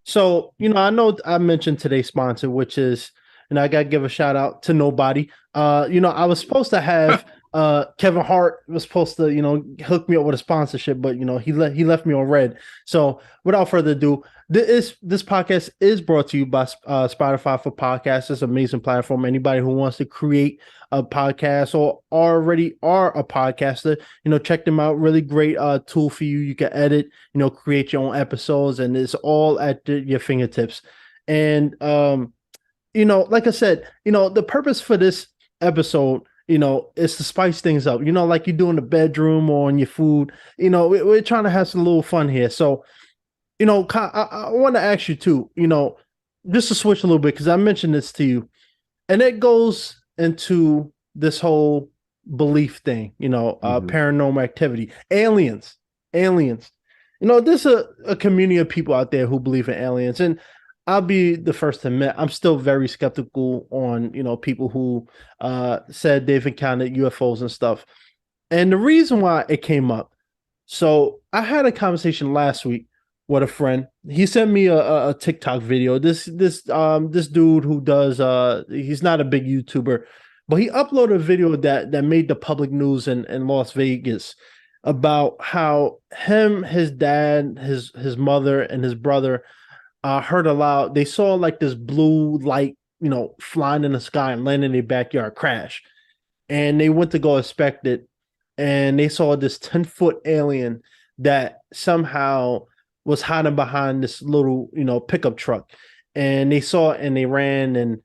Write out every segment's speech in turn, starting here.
So, I know I mentioned today's sponsor, which is, I gotta give a shout out to nobody. I was supposed to have Kevin Hart was supposed to, hook me up with a sponsorship, but he left me on red. So without further ado, this podcast is brought to you by Spotify for Podcasts. It's an amazing platform. Anybody who wants to create a podcast or already are a podcaster, check them out. Really great tool for you. You can edit, create your own episodes, and it's all at your fingertips. And like I said, the purpose for this episode, is to spice things up. Like you do in the bedroom or on your food. We're trying to have some little fun here. So, I want to ask you too. Just to switch a little bit because I mentioned this to you, and it goes into this whole belief thing. Hmm. Paranormal activity, aliens. There's a community of people out there who believe in aliens, and I'll be the first to admit I'm still very skeptical on people who said they've encountered UFOs and stuff. And the reason why it came up, so I had a conversation last week with a friend. He sent me a TikTok video. This dude who does he's not a big YouTuber, but he uploaded a video that made the public news in Las Vegas about how him, his dad, his mother, and his brother heard a loud. They saw like this blue light, flying in the sky and land in their backyard crash. And they went to go inspect it, and they saw this 10-foot alien that somehow was hiding behind this little, pickup truck. And they saw it and they ran, and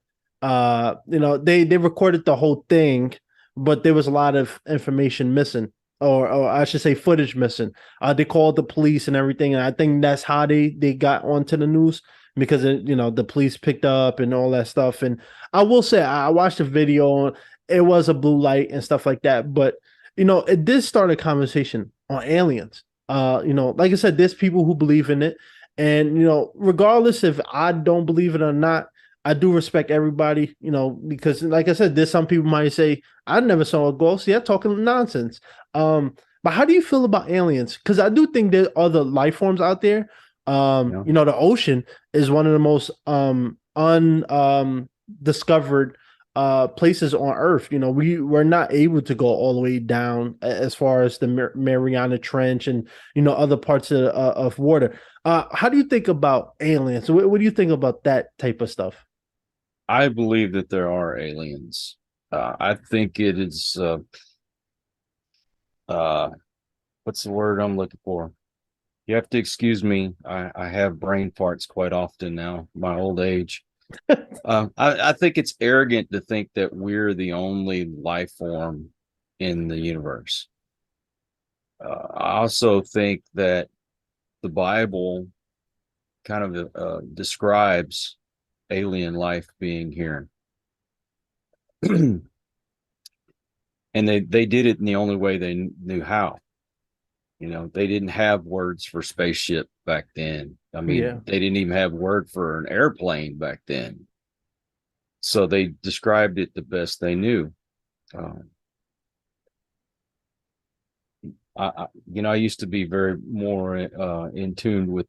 they recorded the whole thing, but there was a lot of information missing. Or I should say footage missing. They called the police and everything, and I think that's how they got onto the news because the police picked up and all that stuff. And I will say I watched the video. It was a blue light and stuff like that, but it did start a conversation on aliens. Like I said, there's people who believe in it, and regardless if I don't believe it or not, I do respect everybody. Because like I said, there's some people might say I never saw a ghost. Yeah, talking nonsense. But how do you feel about aliens? Because I do think there are other life forms out there. Yeah. The ocean is one of the most un discovered places on Earth. We're not able to go all the way down as far as the Mariana Trench and other parts of water. How do you think about aliens? What do you think about that type of stuff? I believe that there are aliens. I think it is uh what's the word I'm looking for? You have to excuse me. I have brain farts quite often now, my old age. I think it's arrogant to think that we're the only life form in the universe. I also think that the Bible kind of describes alien life being here. And they did it in the only way they knew how. They didn't have words for spaceship back then. I mean, Yeah. they didn't even have word for an airplane back then. So they described it the best they knew. Um, I used to be very more in tune with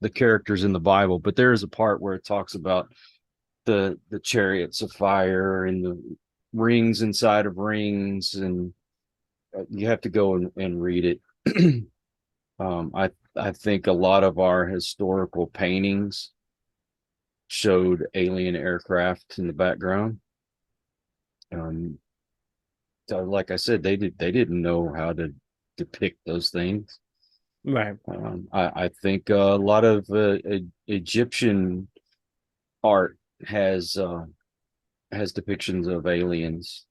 the characters in the Bible, but there is a part where it talks about the chariots of fire and the rings inside of rings, and you have to go and read it. I think a lot of our historical paintings showed alien aircraft in the background. Um, so like I said, they didn't know how to depict those things. Right. I think a lot of Egyptian art has depictions of aliens.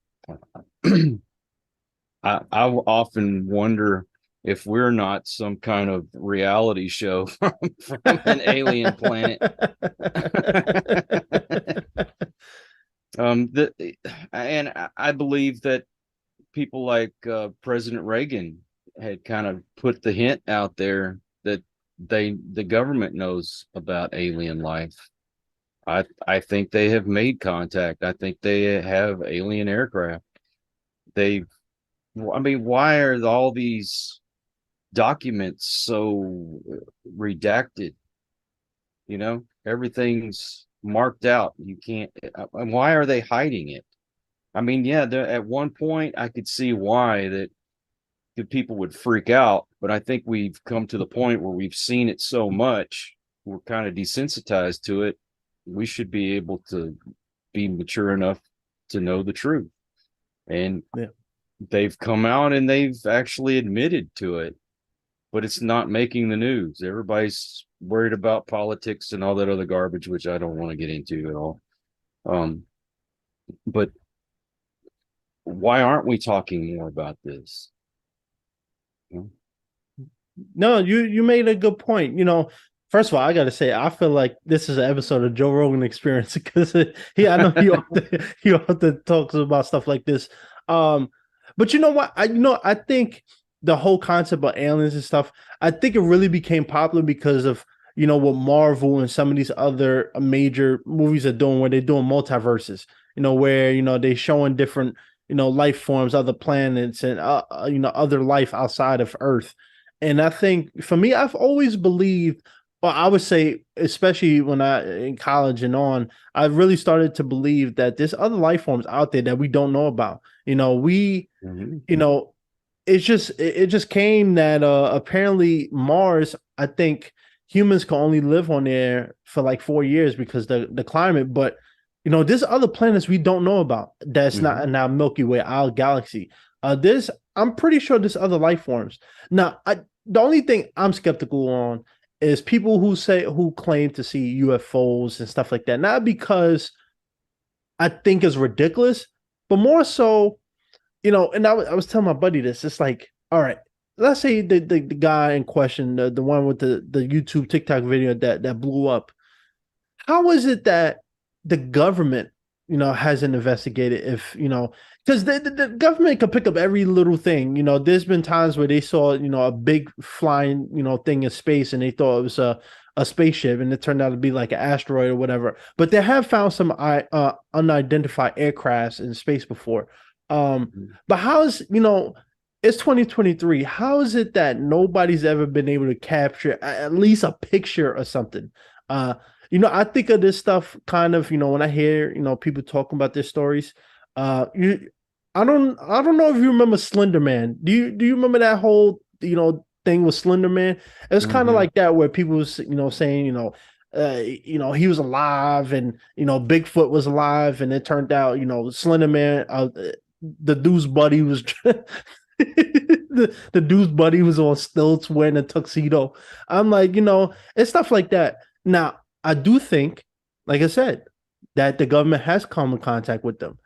I often wonder if we're not some kind of reality show from an alien planet. The and I believe that people like President Reagan had kind of put the hint out there that the government knows about alien life. I think they have made contact. I think they have alien aircraft. They, I mean, why are all these documents so redacted? Everything's marked out. You can't. And why are they hiding it? I mean, yeah, at one point I could see why that the people would freak out, but I think we've come to the point where we've seen it so much, we're kind of desensitized to it. We should be able to be mature enough to know the truth. And Yeah. they've come out and they've actually admitted to it, but it's not making the news. Everybody's worried about politics and all that other garbage, which I don't want to get into at all. Um, but why aren't we talking more about this? You No, you made a good point. First of all, I got to say, I feel like this is an episode of Joe Rogan Experience because I know he often talks about stuff like this. Um, but you know what? I think the whole concept of aliens and stuff, I think it really became popular because of what Marvel and some of these other major movies are doing, where they're doing multiverses. Where they showing different life forms, other planets, and other life outside of Earth. And I think for me, I've always believed, or I would say, especially when I in college and on, I really started to believe that there's other life forms out there that we don't know about. know? You know, it just came that apparently Mars, I think humans can only live on there for like 4 years because the climate, but there's other planets we don't know about that's not Mm-hmm. in our Milky Way, our galaxy. There's I'm pretty sure there's other life forms. Now, the only thing I'm skeptical on is people who claim to see UFOs and stuff like that. Not because I think it's ridiculous, but more so, and I was telling my buddy this. It's like, all right, let's say the guy in question, the one with the YouTube TikTok video that blew up. How is it that the government, hasn't investigated if, because the government can pick up every little thing. There's been times where they saw, a big flying, thing in space and they thought it was a spaceship and it turned out to be like an asteroid or whatever. But they have found some unidentified aircrafts in space before. But how's, it's 2023. How is it that nobody's ever been able to capture at least a picture or something? I think of this stuff kind of, when I hear, people talking about their stories. I don't know if you remember Slender Man. Do you remember that whole, thing with Slender Man? It's kind of Mm-hmm. like that where people was, saying, he was alive and Bigfoot was alive, and it turned out, Slender Man, the dude's buddy was the dude's buddy was on stilts wearing a tuxedo. I'm like, it's stuff like that. Now, I do think, like I said, that the government has come in contact with them.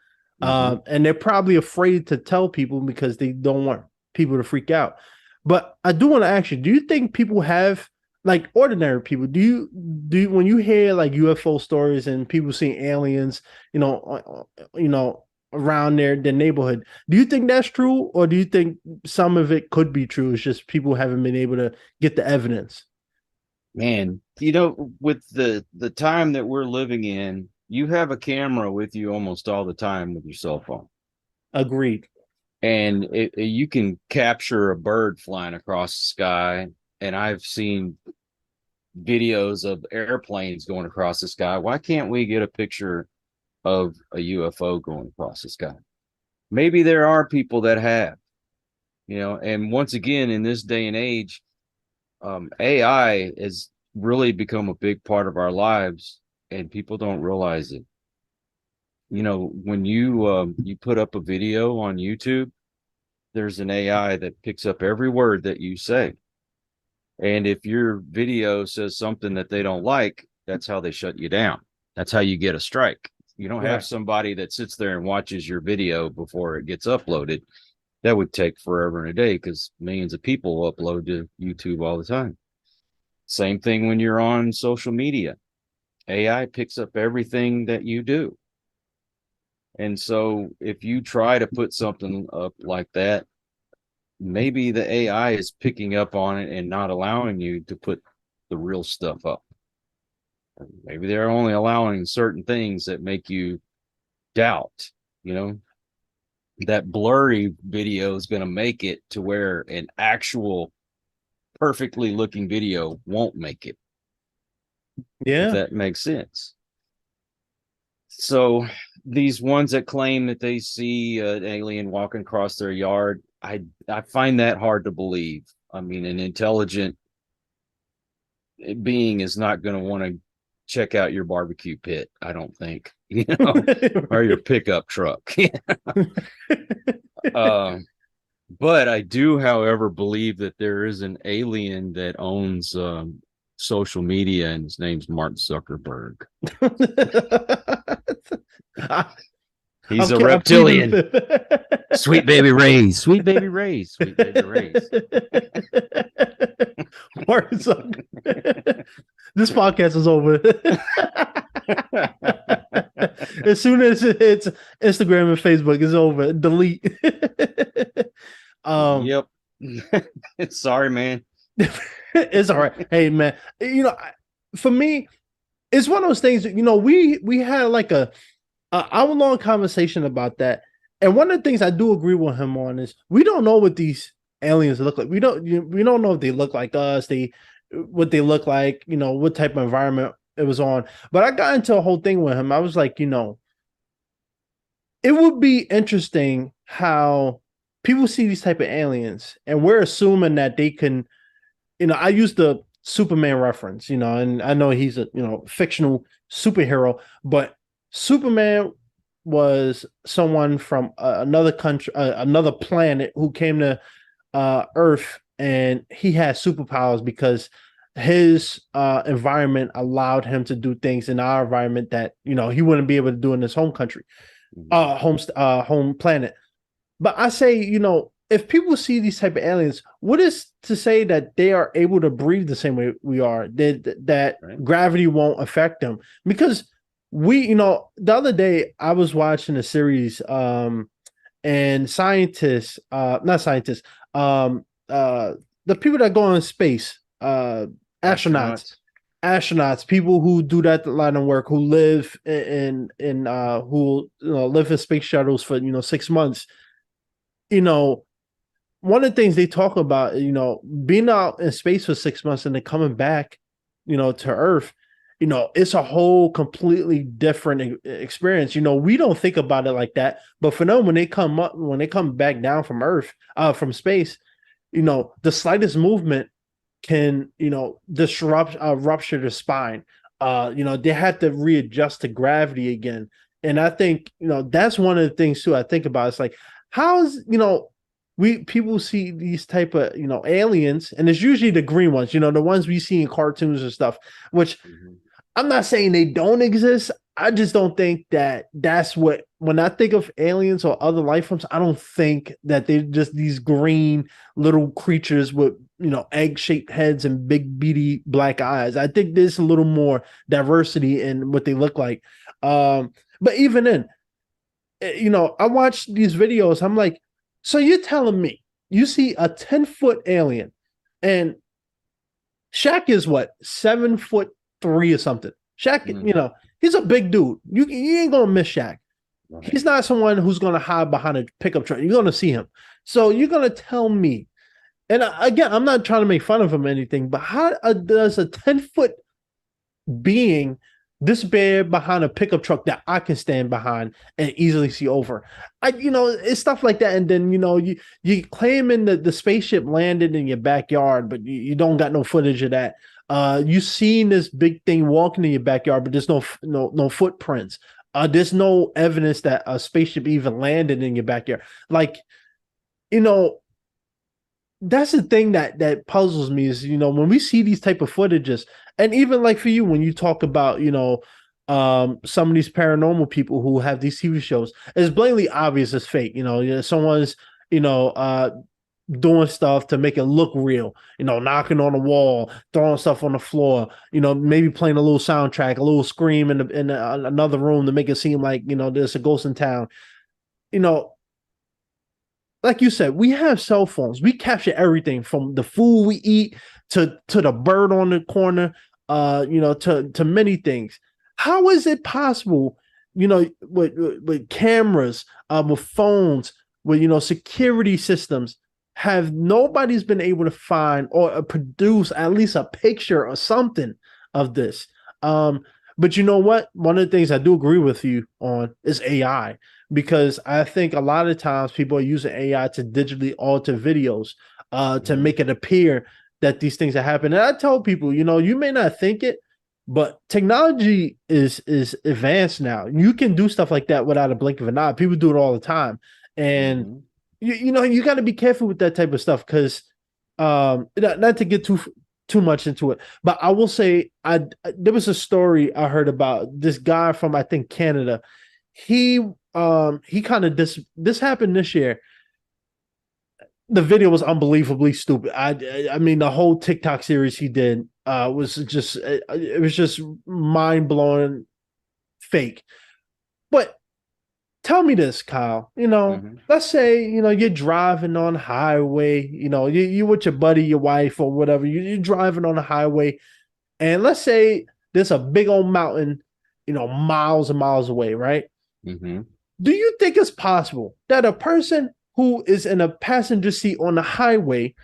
Mm-hmm. And they're probably afraid to tell people because they don't want people to freak out. But I do want to ask you, do you think people have, like ordinary people, do you, when you hear like UFO stories and people seeing aliens, around their neighborhood, do you think that's true? Or do you think some of it could be true? It's just people haven't been able to get the evidence. Man, with the time that we're living in, you have a camera with you almost all the time with your cell phone, Agreed. and you can capture a bird flying across the sky. And I've seen videos of airplanes going across the sky. Why can't we get a picture of a UFO going across the sky? Maybe there are people that have, and once again, in this day and age, AI has really become a big part of our lives, and people don't realize it. When you put up a video on YouTube, there's an AI that picks up every word that you say, and if your video says something that they don't like, that's how they shut you down. That's how you get a strike. You don't have Right. somebody that sits there and watches your video before it gets uploaded. That would take forever and a day because millions of people upload to YouTube all the time. Same thing when you're on social media. AI picks up everything that you do. And so if you try to put something up like that, maybe the AI is picking up on it and not allowing you to put the real stuff up. Maybe they're only allowing certain things that make you doubt, you know, that blurry video is going to make it to where an actual perfectly looking video won't make it. if Yeah. that makes sense. So these ones that claim that they see an alien walking across their yard, I find that hard to believe. I mean, an intelligent being is not going to want to check out your barbecue pit, I don't think, or your pickup truck. uh, but I do, however, believe that there is an alien that owns social media, and his name's Mark Zuckerberg. He's a I'm pleading reptilian. the Sweet baby Rays, sweet baby Rays, sweet baby Rays. Mark Zuckerberg. This podcast is over. As soon as it's Instagram and Facebook, it's over. Delete. um, Yep. Sorry, man. it's all right. Hey, man. For me, it's one of those things. We had like a hour-long conversation about that, and one of the things I do agree with him on is we don't know what these aliens look like. We don't know if they look like us. What they look like. What type of environment it was on. But I got into a whole thing with him. I was like, it would be interesting how people see these type of aliens, and we're assuming that they can. I use the Superman reference, and I know he's a fictional superhero, but Superman was someone from another country, another planet who came to Earth, and he had superpowers because his environment allowed him to do things in our environment that he wouldn't be able to do in his home country, home planet. But I say, if people see these type of aliens, what is to say that they are able to breathe the same way we are? That Right. gravity won't affect them? Because the other day I was watching a series, and scientists, not scientists, the people that go in space, astronauts, people who do that line of work, who live in who live in space shuttles for 6 months. One of the things they talk about, being out in space for 6 months and then coming back, to Earth, it's a whole completely different experience. We don't think about it like that, but for them, when they come back down from Earth, from space, the slightest movement can, disrupt, rupture the spine. They have to readjust to gravity again. And I think, that's one of the things too I think about. It's like, how's, people see these type of, aliens, and it's usually the green ones, the ones we see in cartoons and stuff, which I'm not saying they don't exist. I just don't think that that's what, when I think of aliens or other life forms, I don't think that they're just these green little creatures with, egg-shaped heads and big beady black eyes. I think there's a little more diversity in what they look like. But even then, I watch these videos. I'm like, so you're telling me you see a 10-foot alien, and Shaq is what, 7'3" or something. Shaq, he's a big dude. You ain't gonna miss Shaq. Right. He's not someone who's gonna hide behind a pickup truck. You're gonna see him. So you're gonna tell me, and again, I'm not trying to make fun of him or anything, but how does a 10-foot being disappear behind a pickup truck that I can stand behind and easily see over? It's stuff like that. And then, you claiming that the spaceship landed in your backyard, but you don't got no footage of that. You seen this big thing walking in your backyard, but there's no footprints. There's no evidence that a spaceship even landed in your backyard. Like, that's the thing that puzzles me is, when we see these type of footages, and even like for you, when you talk about, some of these paranormal people who have these TV shows, it's blatantly obvious it's fake. Someone's, doing stuff to make it look real, knocking on the wall, throwing stuff on the floor, maybe playing a little soundtrack, a little scream in another room to make it seem like, there's a ghost in town. Like you said, we have cell phones. We capture everything from the food we eat to the bird on the corner, to many things. How is it possible, with cameras, with phones, with security systems, have nobody's been able to find or produce at least a picture or something of this? But you know what? One of the things I do agree with you on is AI, because I think a lot of times people are using AI to digitally alter videos, to Mhm. make it appear that these things are happening. And I tell people, you may not think it, but technology is advanced now. You can do stuff like that without a blink of an eye. People do it all the time, and Mhm. you got to be careful with that type of stuff because, not to get too much into it, but I will say there was a story I heard about this guy from, I think, Canada. He kind of this happened this year. The video was unbelievably stupid. I mean, the whole TikTok series he did was just, it was just mind blowing fake. But tell me this, Kyle. Mhm. Let's say you're driving on the highway. You with your buddy, your wife, or whatever. You're driving on the highway, and let's say there's a big old mountain, miles and miles away, right? Mhm. Do you think it's possible that a person who is in a passenger seat on the highway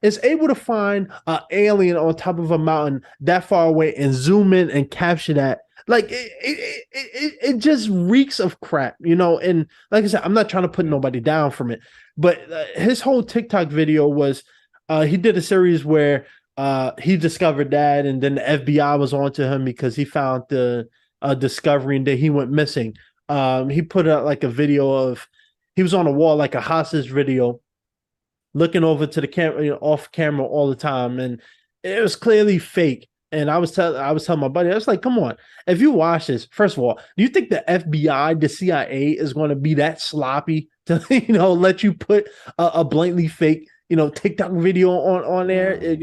is able to find an alien on top of a mountain that far away and zoom in and capture that? Like it just reeks of crap, And like I said, I'm not trying to put Yeah. nobody down from it, but his whole TikTok video was, he did a series where he discovered that, and then the FBI was onto him because he found the discovery, and then he went missing. He put out like a video of, he was on a wall, like a hostage video, looking over to the camera, off camera all the time, and it was clearly fake. And I was telling my buddy, I was like, "Come on, if you watch this, first of all, do you think the FBI, the CIA, is going to be that sloppy to let you put a blatantly fake TikTok video on there?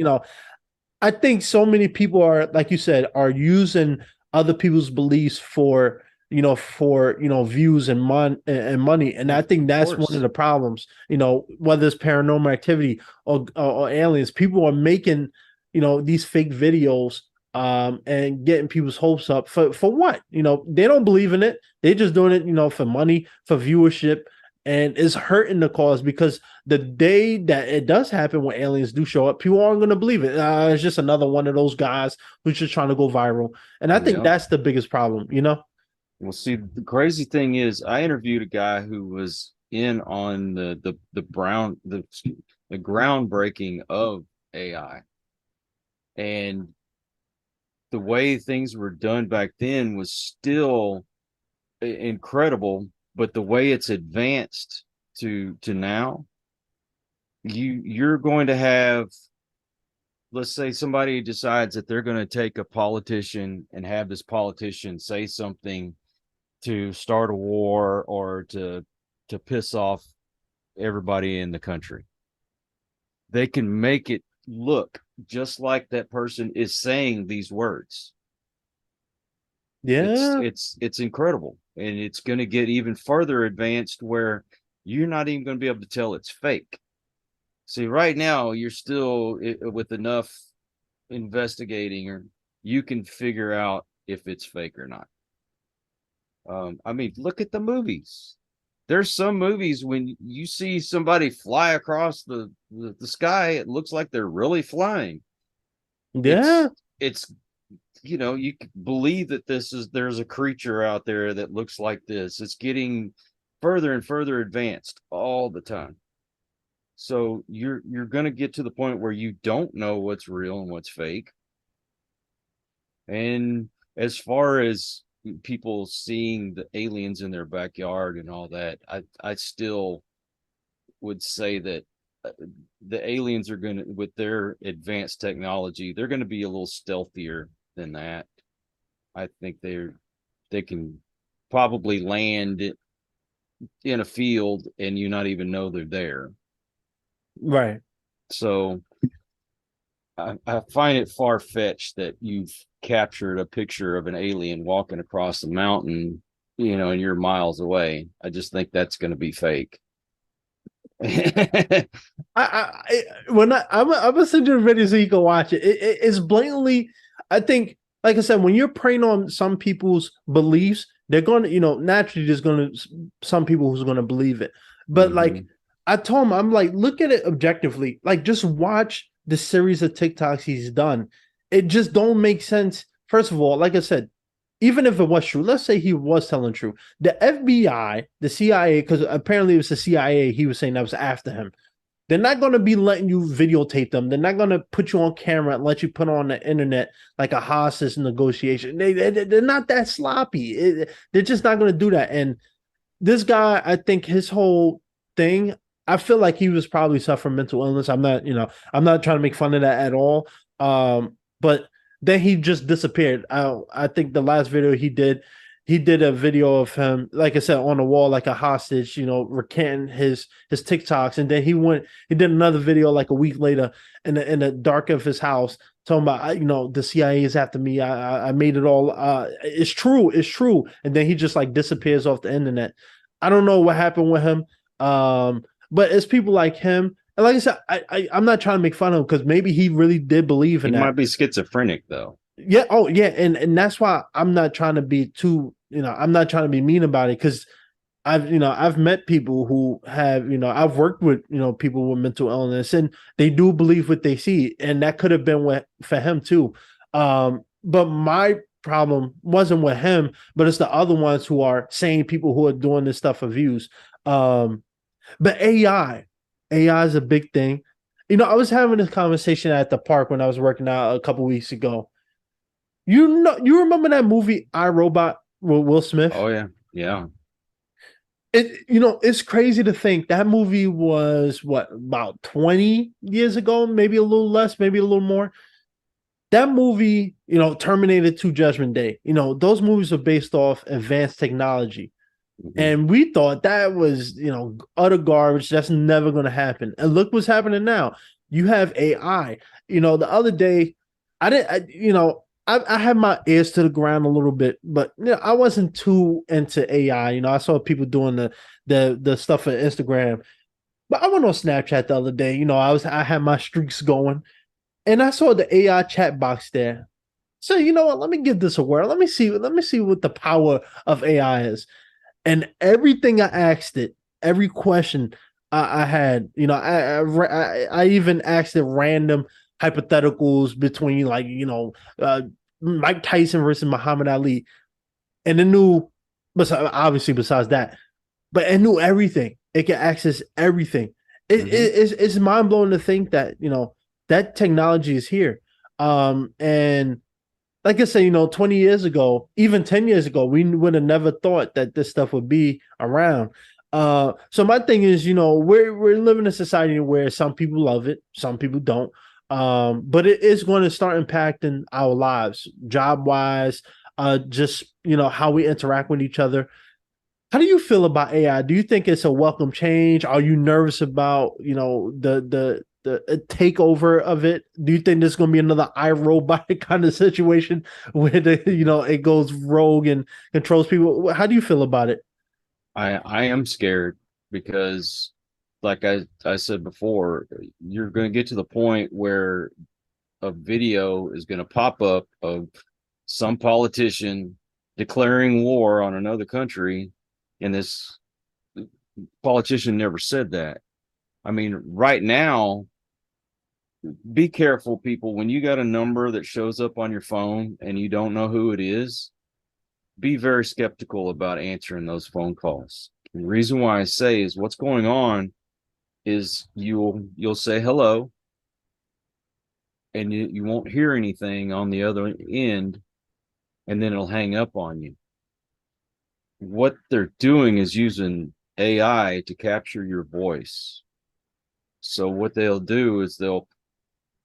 I think so many people are, like you said, are using other people's beliefs for views and money, and I Of think that's one of course. the problems. Whether it's paranormal activity or aliens, people are making these fake videos, and getting people's hopes up for what? They don't believe in it. They're just doing it for money, for viewership, and it's hurting the cause because the day that it does happen when aliens do show up, people aren't going to believe it. It's just another one of those guys who's just trying to go viral. And I think Yeah. that's the biggest problem. Well, see, the crazy thing is, I interviewed a guy who was in on the groundbreaking of AI, and the way things were done back then was still incredible, but the way it's advanced to now, you're going to have, let's say somebody decides that they're going to take a politician and have this politician say something to start a war or to piss off everybody in the country. They can make it look just like that person is saying these words. it's Yeah. it's it's incredible, and it's going to get even further advanced where you're not even going to be able to tell it's fake. See, right now you're still, with enough investigating, or you can figure out if it's fake or not. I mean, look at the movies. There's some movies when you see somebody fly across the sky, it looks like they're really flying. Yeah. It's you believe that there's a creature out there that looks like this. It's getting further and further advanced all the time. So you're going to get to the point where you don't know what's real and what's fake. And as far as people seeing the aliens in their backyard and all that, I still would say that the aliens are going to, with their advanced technology, they're going to be a little stealthier than that. I think they can probably land in a field and you not even know they're there. Right. So I find it far fetched that you've captured a picture of an alien walking across the mountain, and you're miles away. I just think that's going to be fake. When I'm gonna send you a video so you can watch it. It's blatantly. I think, like I said, when you're preying on some people's beliefs, they're going to, naturally, there's going to some people who's going to believe it. But like, Mm-hmm. I told him, I'm like, look at it objectively. Like, just watch the series of TikToks he's done. It just don't make sense first of all, like I said, even if it was true, let's say he was telling true, the FBI, the CIA, because apparently it was the CIA, he was saying that was after him. They're not going to be letting you videotape them. They're not going to put you on camera and let you put on the internet like a hostage negotiation. They're not that sloppy. They're just not going to do that. And this guy, I think his whole thing, I feel like he was probably suffering mental illness. I'm not trying to make fun of that at all. But then he just disappeared. I think the last video he did a video of him, like I said, on the wall, like a hostage, recanting his TikToks, and then he did another video like a week later in the dark of his house, talking about the CIA is after me. I made it all. It's true, and then he just like disappears off the internet. I don't know what happened with him, but it's people like him. And like I said, I'm not trying to make fun of him because maybe he really did believe He in that. might be schizophrenic though. Yeah. Oh, yeah. And that's why I'm not trying to be too, I'm not trying to be mean about it because I've met people who have, I've worked with, people with mental illness and they do believe what they see. And that could have been for him too. But my problem wasn't with him, but it's the other ones who are saying people who are doing this stuff for views. But AI is a big thing. I was having this conversation at the park when I was working out a couple weeks ago. You remember that movie I, Robot with Will Smith? Oh yeah, yeah. It's crazy to think that movie was what, about 20 years ago, maybe a little less, maybe a little more. That movie, Terminator 2 Judgment Day, those movies are based off advanced technology. Mm-hmm. And we thought that was, utter garbage. That's never going to happen. And look what's happening now. You have AI. The other day, I didn't, I had my ears to the ground a little bit, but I wasn't too into AI. I saw people doing the stuff on Instagram, but I went on Snapchat the other day. I had my streaks going, and I saw the AI chat box there. So you know what? Let me give this a whirl. Let me see. Let me see what the power of AI is. And everything I asked it, every question I had, I even asked it random hypotheticals between like Mike Tyson versus Muhammad Ali, and it knew, besides that, but it knew everything. It can access everything. It's mind blowing to think that that technology is here. And like I say, 20 years ago, even 10 years ago, we would have never thought that this stuff would be around. So my thing is, we're living in a society where some people love it, some people don't. But it is going to start impacting our lives, job wise, just how we interact with each other. How do you feel about AI? Do you think it's a welcome change? Are you nervous about the takeover of it? Do you think there's going to be another iRobot kind of situation where it goes rogue and controls people? How do you feel about it? I am scared because, like I said before, you're going to get to the point where a video is going to pop up of some politician declaring war on another country, and this politician never said that. I mean, right now, be careful, people. When you got a number that shows up on your phone and you don't know who it is, be very skeptical about answering those phone calls. The reason why I say is what's going on is you'll say hello and you won't hear anything on the other end, and then it'll hang up on you. What they're doing is using AI to capture your voice. So what they'll do is they'll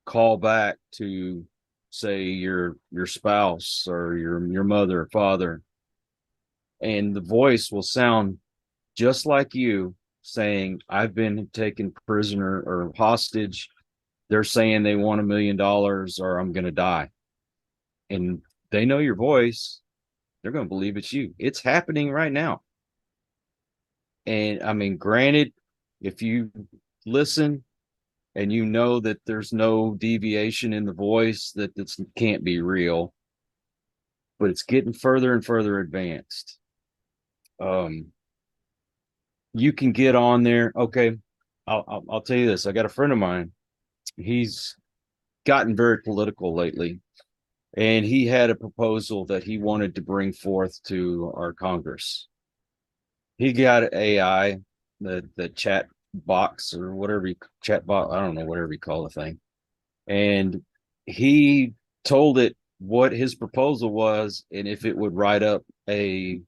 call back to, say, your spouse or your mother or father, and the voice will sound just like you, saying, I've been taken prisoner or hostage. They're saying they want $1 million or I'm going to die. And they know your voice. They're going to believe it's you. It's happening right now. And I mean, granted, if you listen and you know that there's no deviation in the voice, that this can't be real, but it's getting further and further advanced. You can get on there. Okay, I'll tell you this. I got a friend of mine. He's gotten very political lately, and he had a proposal that he wanted to bring forth to our Congress. He got AI, the chat box or whatever you chat box, I don't know, whatever you call the thing. And he told it what his proposal was and if it would write up a,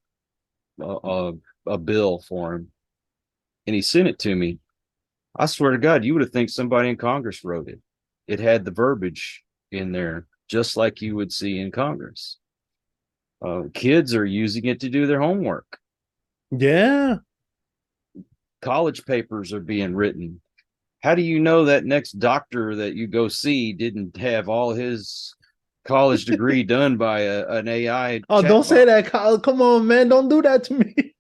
a bill for him. And he sent it to me. I swear to God, you would have think somebody in Congress wrote it. It had the verbiage in there, just like you would see in Congress. Kids are using it to do their homework. Yeah. College papers are being written. How do you know that next doctor that you go see didn't have all his college degree done by an AI Oh, don't say chatbot? that, Kyle. Come on, man. Don't do that to me.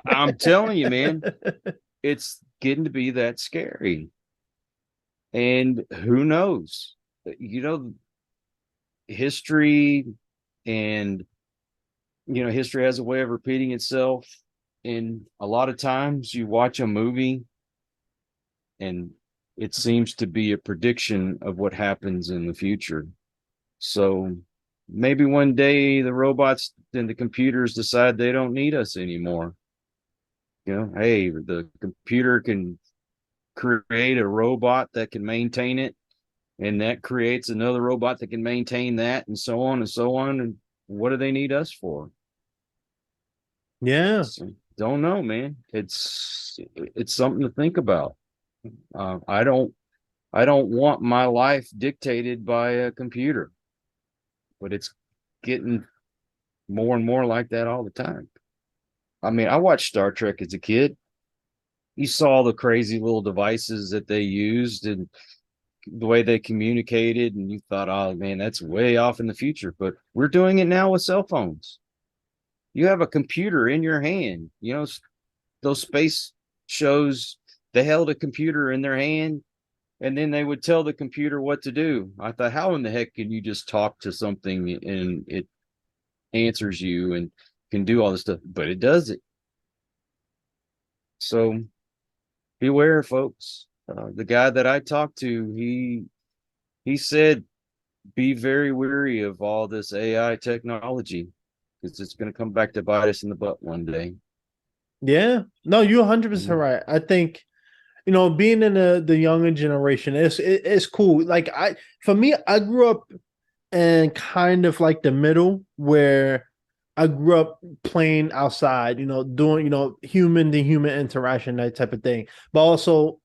I'm telling you, man, it's getting to be that scary. And who knows? You know, history and history has a way of repeating itself. And a lot of times you watch a movie and it seems to be a prediction of what happens in the future. So maybe one day the robots and the computers decide they don't need us anymore. Hey, the computer can create a robot that can maintain it, and that creates another robot that can maintain that, and so on and so on. And what do they need us for? Yeah. So, don't know, man. It's something to think about. I don't want my life dictated by a computer, but it's getting more and more like that all the time. I mean, I watched Star Trek as a kid. You saw the crazy little devices that they used and the way they communicated, and you thought, oh man, that's way off in the future. But we're doing it now with cell phones. You have a computer in your hand. Those space shows, they held a computer in their hand and then they would tell the computer what to do. I thought, how in the heck can you just talk to something and it answers you and can do all this stuff? But it does it. So beware, folks. The guy that I talked to, he said, be very wary of all this AI technology because it's going to come back to bite us in the butt one day. Yeah. No, you're 100% Mhm. right. I think, being in the younger generation, it's cool. Like for me, I grew up in kind of like the middle where I grew up playing outside, doing, human to human interaction, that type of thing. But also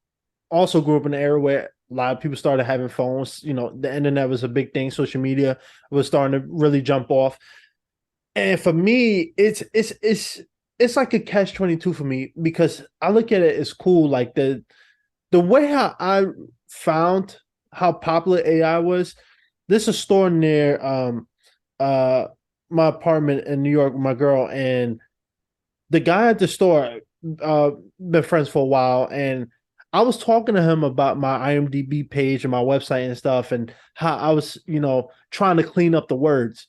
grew up in an era where a lot of people started having phones. The internet was a big thing. Social media was starting to really jump off. And for me, it's like a catch 22 for me because I look at it as cool. Like the way how I found how popular AI was. There's a store near uh my apartment in New York with my girl, and the guy at the store uh been friends for a while, and I was talking to him about my IMDb page and my website and stuff, and how I was, trying to clean up the words.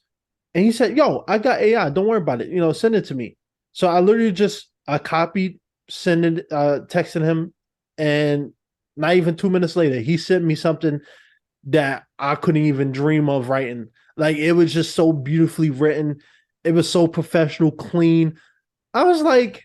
And he said, "Yo, I got AI. Don't worry about it. Send it to me." So I literally just I copied, send it, texted him, and not even 2 minutes later, he sent me something that I couldn't even dream of writing. Like it was just so beautifully written. It was so professional, clean. I was like,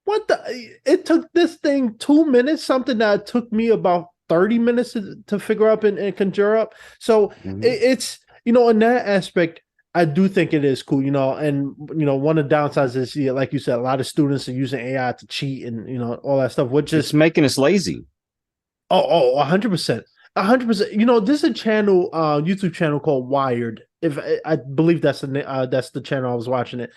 "What the?" It took this thing 2 minutes, something that took me about 30 minutes to figure out and conjure up. So Mhm. it's, in that aspect, I do think it is cool, and one of the downsides is, yeah, like you said, a lot of students are using AI to cheat and all that stuff, which It's is making us lazy. 100%. 100%. This is a channel, YouTube channel called Wired. If I believe that's the channel I was watching it.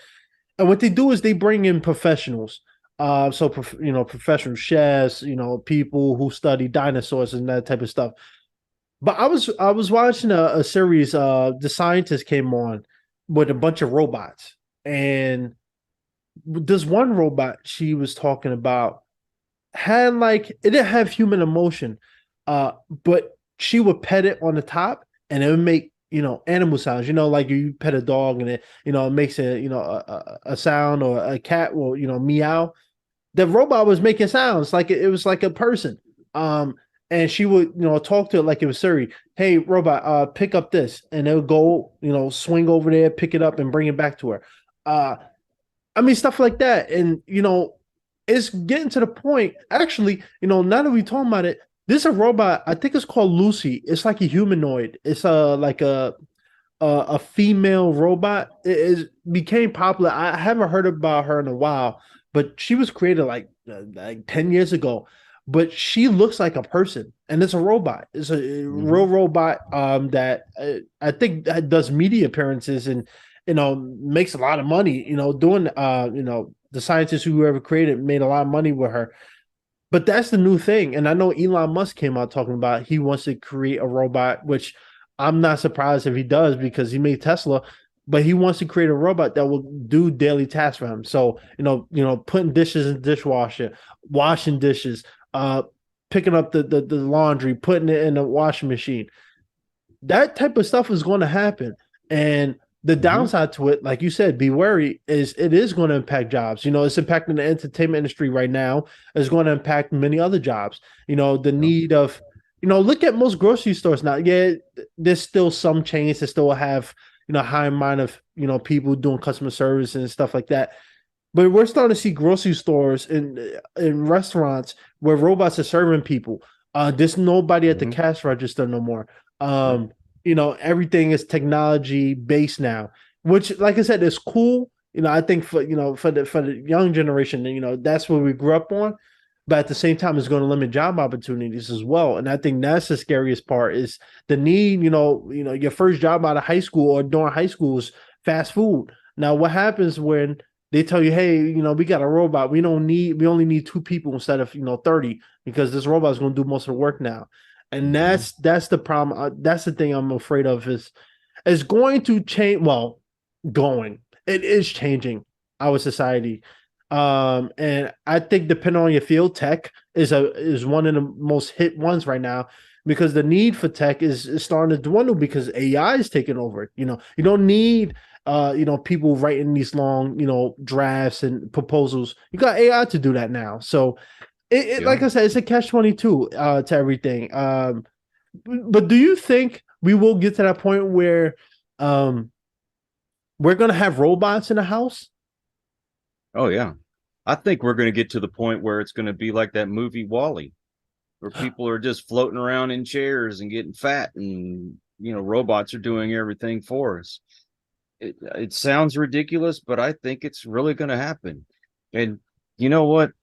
And what they do is they bring in professionals. So professional chefs, people who study dinosaurs and that type of stuff. But I was watching a series. The scientist came on with a bunch of robots, and this one robot she was talking about had like it didn't have human emotion, but she would pet it on the top, and it would make animal sounds. Like you pet a dog and it makes a sound, or a cat will meow. The robot was making sounds like it was like a person. Um, and she would, talk to it like it was Siri. Hey, robot, pick up this, and it would go, swing over there, pick it up, and bring it back to her. Uh, I mean, stuff like that, and it's getting to the point. Actually, now that we talking about it, there's a robot. I think it's called Lucy. It's like a humanoid. It's like a female robot. It is became popular. I haven't heard about her in a while, but she was created like 10 years ago. But she looks like a person, and it's a robot. It's a Hmm. real robot that I think that does media appearances and makes a lot of money. Doing the scientists who ever created made a lot of money with her. But that's the new thing. And I know Elon Musk came out talking about he wants to create a robot, which I'm not surprised if he does because he made Tesla, but he wants to create a robot that will do daily tasks for him. So, putting dishes in the dishwasher, washing dishes, uh, picking up the laundry, putting it in the washing machine, that type of stuff is going to happen. And the Hmm. downside to it, like you said, be wary, is it is going to impact jobs. It's impacting the entertainment industry right now. It's going to impact many other jobs. The Yeah. need of, look at most grocery stores now. Yeah, there's still some chains that still have, high amount of, people doing customer service and stuff like that. But we're starting to see grocery stores and restaurants where robots are serving people. There's nobody at the Hmm. cash register no more. Right. Um, everything is technology based now, which, like I said, is cool. I think for the young generation, that's what we grew up on. But at the same time, it's going to limit job opportunities as well. And I think that's the scariest part is the need. Your first job out of high school or during high school is fast food. Now, what happens when they tell you, hey, we got a robot. We only need two people instead of 30 because this robot is going to do most of the work now. And Hmm. that's the problem. That's the thing I'm afraid of is it's going to change. Well, going it is changing our society. And I think depending on your field, tech is one of the most hit ones right now because the need for tech is starting to dwindle because AI is taking over. You don't need people writing these long, drafts and proposals. You got AI to do that now. So Yeah. like I said, it's a catch 22 to everything. But do you think we will get to that point where um we're gonna have robots in the house? Oh yeah. I think we're going to get to the point where it's going to be like that movie Wally, where people are just floating around in chairs and getting fat, and robots are doing everything for us. It sounds ridiculous, but I think it's really going to happen. And you know what?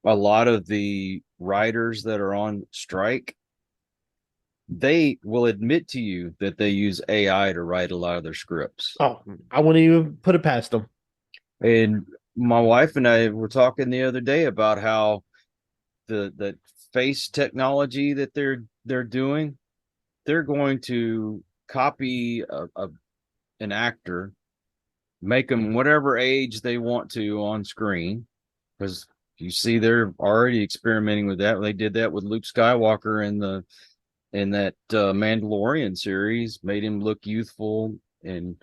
A lot of the writers that are on strike, they will admit to you that they use AI to write a lot of their scripts. Oh, I wouldn't even put it past them. And my wife and I were talking the other day about how the face technology that they're doing, they're going to copy an actor, make them whatever age they want to on screen, because you see they're already experimenting with that. They did that with Luke Skywalker in that Mandalorian series, made him look youthful, and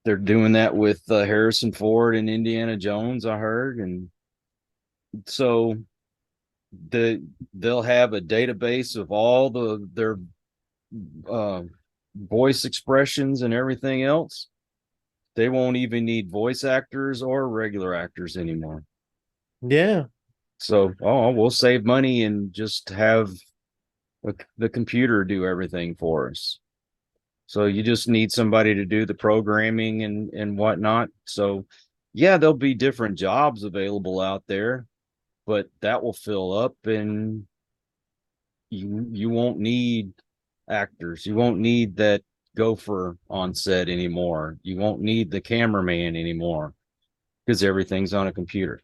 they're doing that with Harrison Ford and Indiana Jones, I heard. And so they'll have a database of all their uh, voice expressions and everything else. They won't even need voice actors or regular actors anymore. Yeah. So, we'll save money and just have the computer do everything for us. So you just need somebody to do the programming and whatnot. So, yeah, there'll be different jobs available out there, but that will fill up, and you won't need actors. You won't need that gopher on set anymore. You won't need the cameraman anymore because everything's on a computer.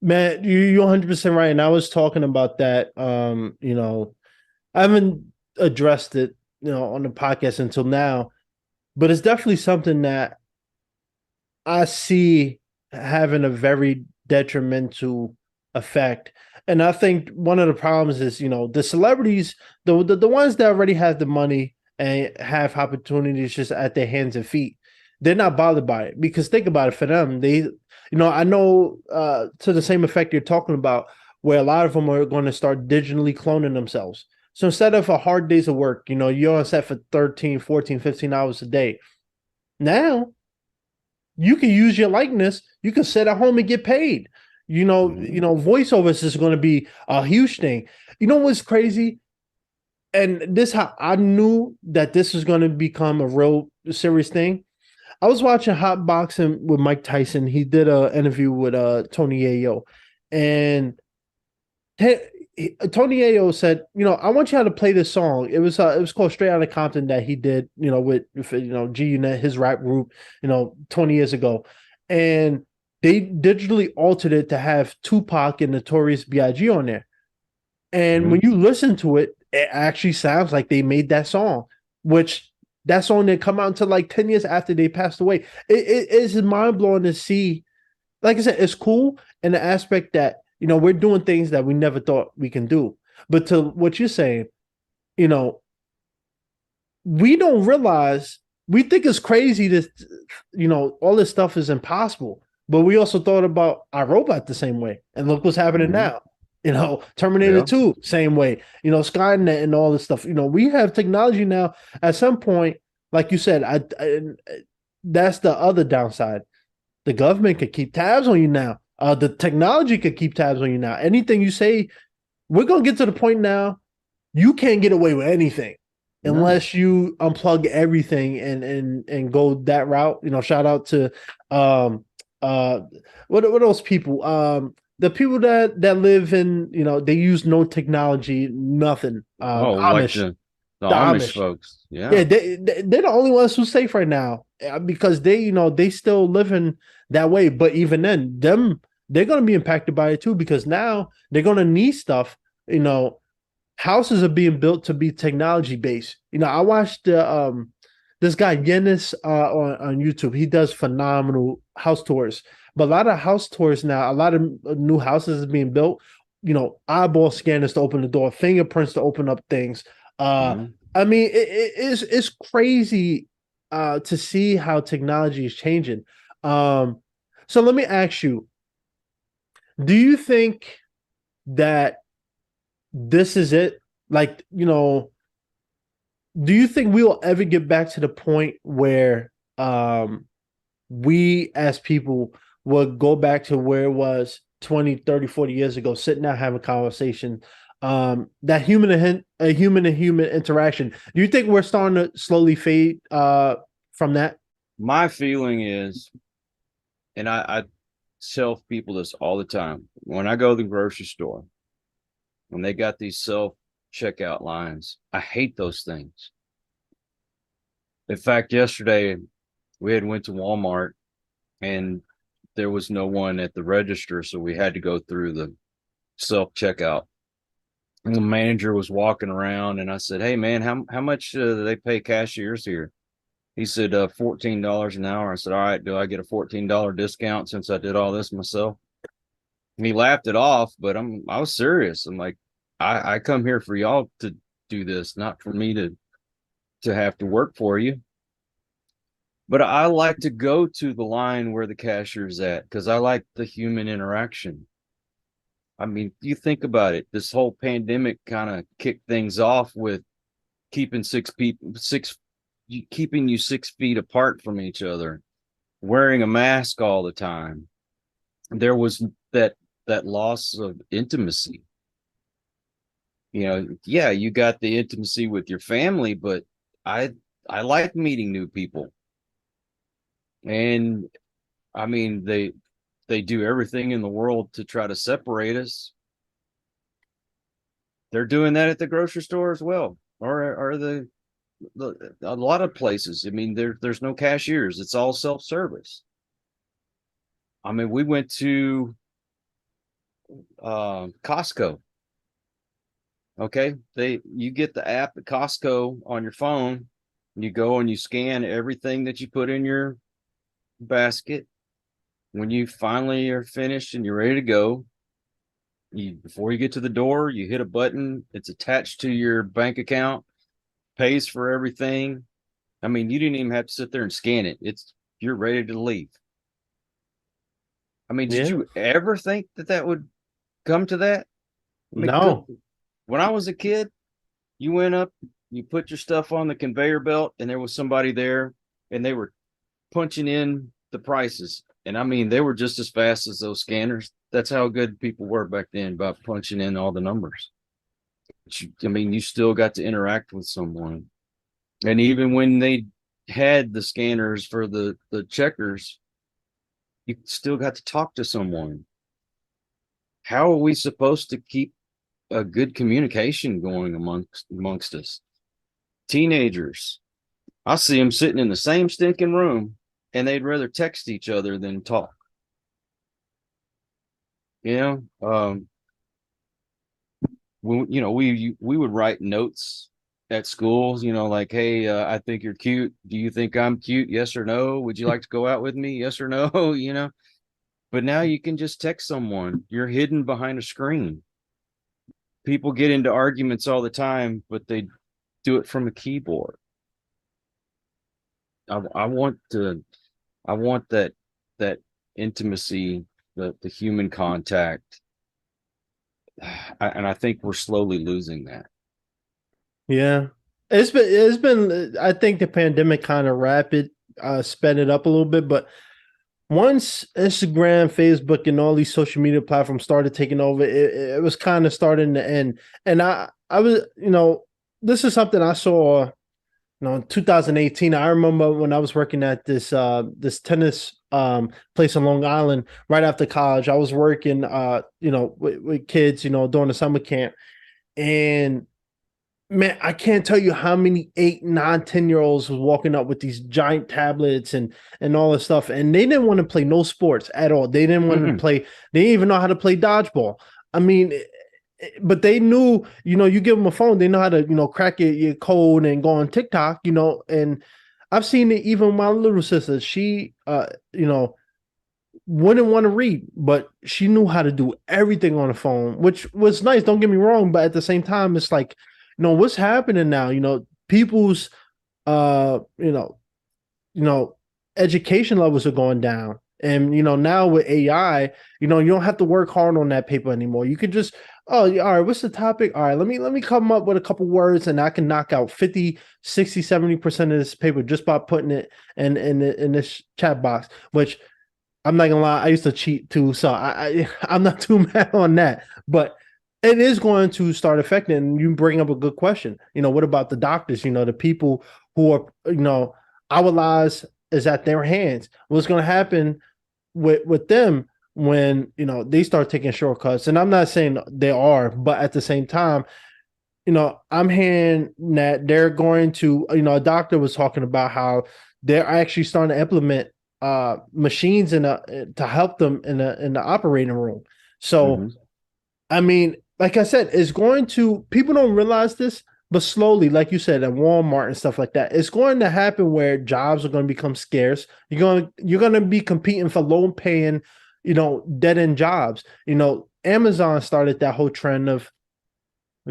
Man, you're 100% right. And I was talking about that. I haven't addressed it, on the podcast until now, but it's definitely something that I see having a very detrimental effect. And I think one of the problems is, the celebrities, the ones that already have the money and have opportunities just at their hands and feet, they're not bothered by it because think about it for them. I know to the same effect you're talking about. where a lot of them are going to start digitally cloning themselves. So instead of a hard days of work, you're on set for 13, 14, 15 hours a day. Now you can use your likeness. You can sit at home and get paid. Mhm. Voiceovers is going to be a huge thing. You know what's crazy? And this how I knew that this was going to become a real serious thing. I was watching Hot Boxing with Mike Tyson. He did an interview with Tony Ayo, and Tony Ayo said, I want you to play this song. It was called Straight Outta Compton that he did, with G Unit, his rap group, 20 years ago, and they digitally altered it to have Tupac and Notorious B.I.G. on there. And when Mhm. you listen to it, it actually sounds like they made that song, which that song didn't come out until like 10 years after they passed away. It is mind blowing to see. Like I said, it's cool in the aspect that, we're doing things that we never thought we can do. But to what you're saying, you know, we don't realize, we think it's crazy that, all this stuff is impossible. But we also thought about our robot the same way. And look what's happening Mhm. now. Terminator Yeah. 2, same way. Skynet and all this stuff. We have technology now. At some point, like you said, that's the other downside. The government could keep tabs on you now. The technology could keep tabs on you now. Anything you say, we're gonna get to the point now. You can't get away with anything No. unless you unplug everything and go that route. Shout out to um uh what those people, the people that live in, they use no technology, nothing. Oh, like Amish, the the Amish Amish. folks. Yeah, Yeah. they're the only ones who's safe right now, because they still living that way. But even then, they're gonna be impacted by it too, because now they're gonna need stuff. You know, Houses are being built to be technology based. I watched this guy Yenis on YouTube. He does phenomenal house tours. But a lot of house tours now, a lot of new houses are being built. Eyeball scanners to open the door, fingerprints to open up things. Uh, Mhm. I mean, it's crazy to see how technology is changing. Um, so let me ask you: do you think that this is it? Like, do you think we will ever get back to the point where we as people would go back to where it was 20, 30, 40 years ago, sitting down having a conversation, that human to human interaction? Do you think we're starting to slowly fade from that? My feeling is, and I tell people this all the time when I go to the grocery store, when they got these self checkout lines, I hate those things. In fact, yesterday we had went to Walmart and there was no one at the register, so we had to go through the self checkout. And the manager was walking around, and I said, "Hey, man, how much do they pay cashiers here?" He said, $14 an hour. I said, "All right, do I get a $14 discount since I did all this myself?" And he laughed it off, but I was serious. I'm like, I come here for y'all to do this, not for me to have to work for you. But I like to go to the line where the cashier's at because I like the human interaction. I mean, you think about it, this whole pandemic kind of kicked things off with keeping keeping you 6 feet apart from each other, wearing a mask all the time. There was that loss of intimacy. Yeah, you got the intimacy with your family, but I I like meeting new people. And I mean, they do everything in the world to try to separate us. They're doing that at the grocery store as well, or a lot of places. I mean, there's no cashiers; it's all self service. I mean, we went to Costco. Okay, you get the app at Costco on your phone. You go and you scan everything that you put in your basket. When you finally are finished and you're ready to go, you before you get to the door, you hit a button. It's attached to your bank account, pays for everything. I mean, you didn't even have to sit there and scan it. It's You're ready to leave. I mean, did Yeah. you ever think that would come to that? I mean, good. No. When I was a kid, you went up, you put your stuff on the conveyor belt, and there was somebody there, and they were punching in the prices. And I mean, they were just as fast as those scanners. That's how good people were back then about punching in all the numbers. I mean, you still got to interact with someone. And even when they had the scanners for the checkers, you still got to talk to someone. How are we supposed to keep a good communication going amongst us? Teenagers, I see them sitting in the same stinking room, and they'd rather text each other than talk. You know, we would write notes at schools. You know, like, hey, I think you're cute. Do you think I'm cute? Yes or no? Would you like to go out with me? Yes or no? You know. But now you can just text someone. You're hidden behind a screen. People get into arguments all the time, but they do it from a keyboard. I want to I want that intimacy, the human contact. And I think we're slowly losing that. Yeah. It's been I think the pandemic kind of rapid sped it up a little bit, but once Instagram, Facebook, and all these social media platforms started taking over, it was kind of starting to end. And I was, this is something I saw, in 2018. I remember when I was working at this tennis place on Long Island right after college. I was working, with kids, during the summer camp, and man, I can't tell you how many 8, 9, 10 year olds was walking up with these giant tablets and all this stuff. And they didn't want to play no sports at all. They didn't want to Mm-mm. play, they didn't even know how to play dodgeball. I mean, but they knew, you give them a phone, they know how to, crack your code and go on TikTok, and I've seen it even with my little sister. She wouldn't want to read, but she knew how to do everything on the phone, which was nice. Don't get me wrong, but at the same time, it's like, what's happening now? People's uh, you know, you know, education levels are going down. And now with AI, you don't have to work hard on that paper anymore. You can just, oh, all right, what's the topic? All right, let me come up with a couple words and I can knock out 50, 60, 70% of this paper just by putting it in this chat box, which I'm not gonna lie, I used to cheat too, so I'm not too mad on that. But it is going to start affecting. And you bring up a good question. What about the doctors? The people who are, our lives is at their hands. What's going to happen with them when they start taking shortcuts? And I'm not saying they are, but at the same time, I'm hearing that they're going to, a doctor was talking about how they're actually starting to implement machines to help them in the operating room. So, Mm-hmm. I mean, like I said, it's going to, people don't realize this, but slowly, like you said, at Walmart and stuff like that, it's going to happen where jobs are going to become scarce. You're going to be competing for low paying, dead end jobs. Amazon started that whole trend of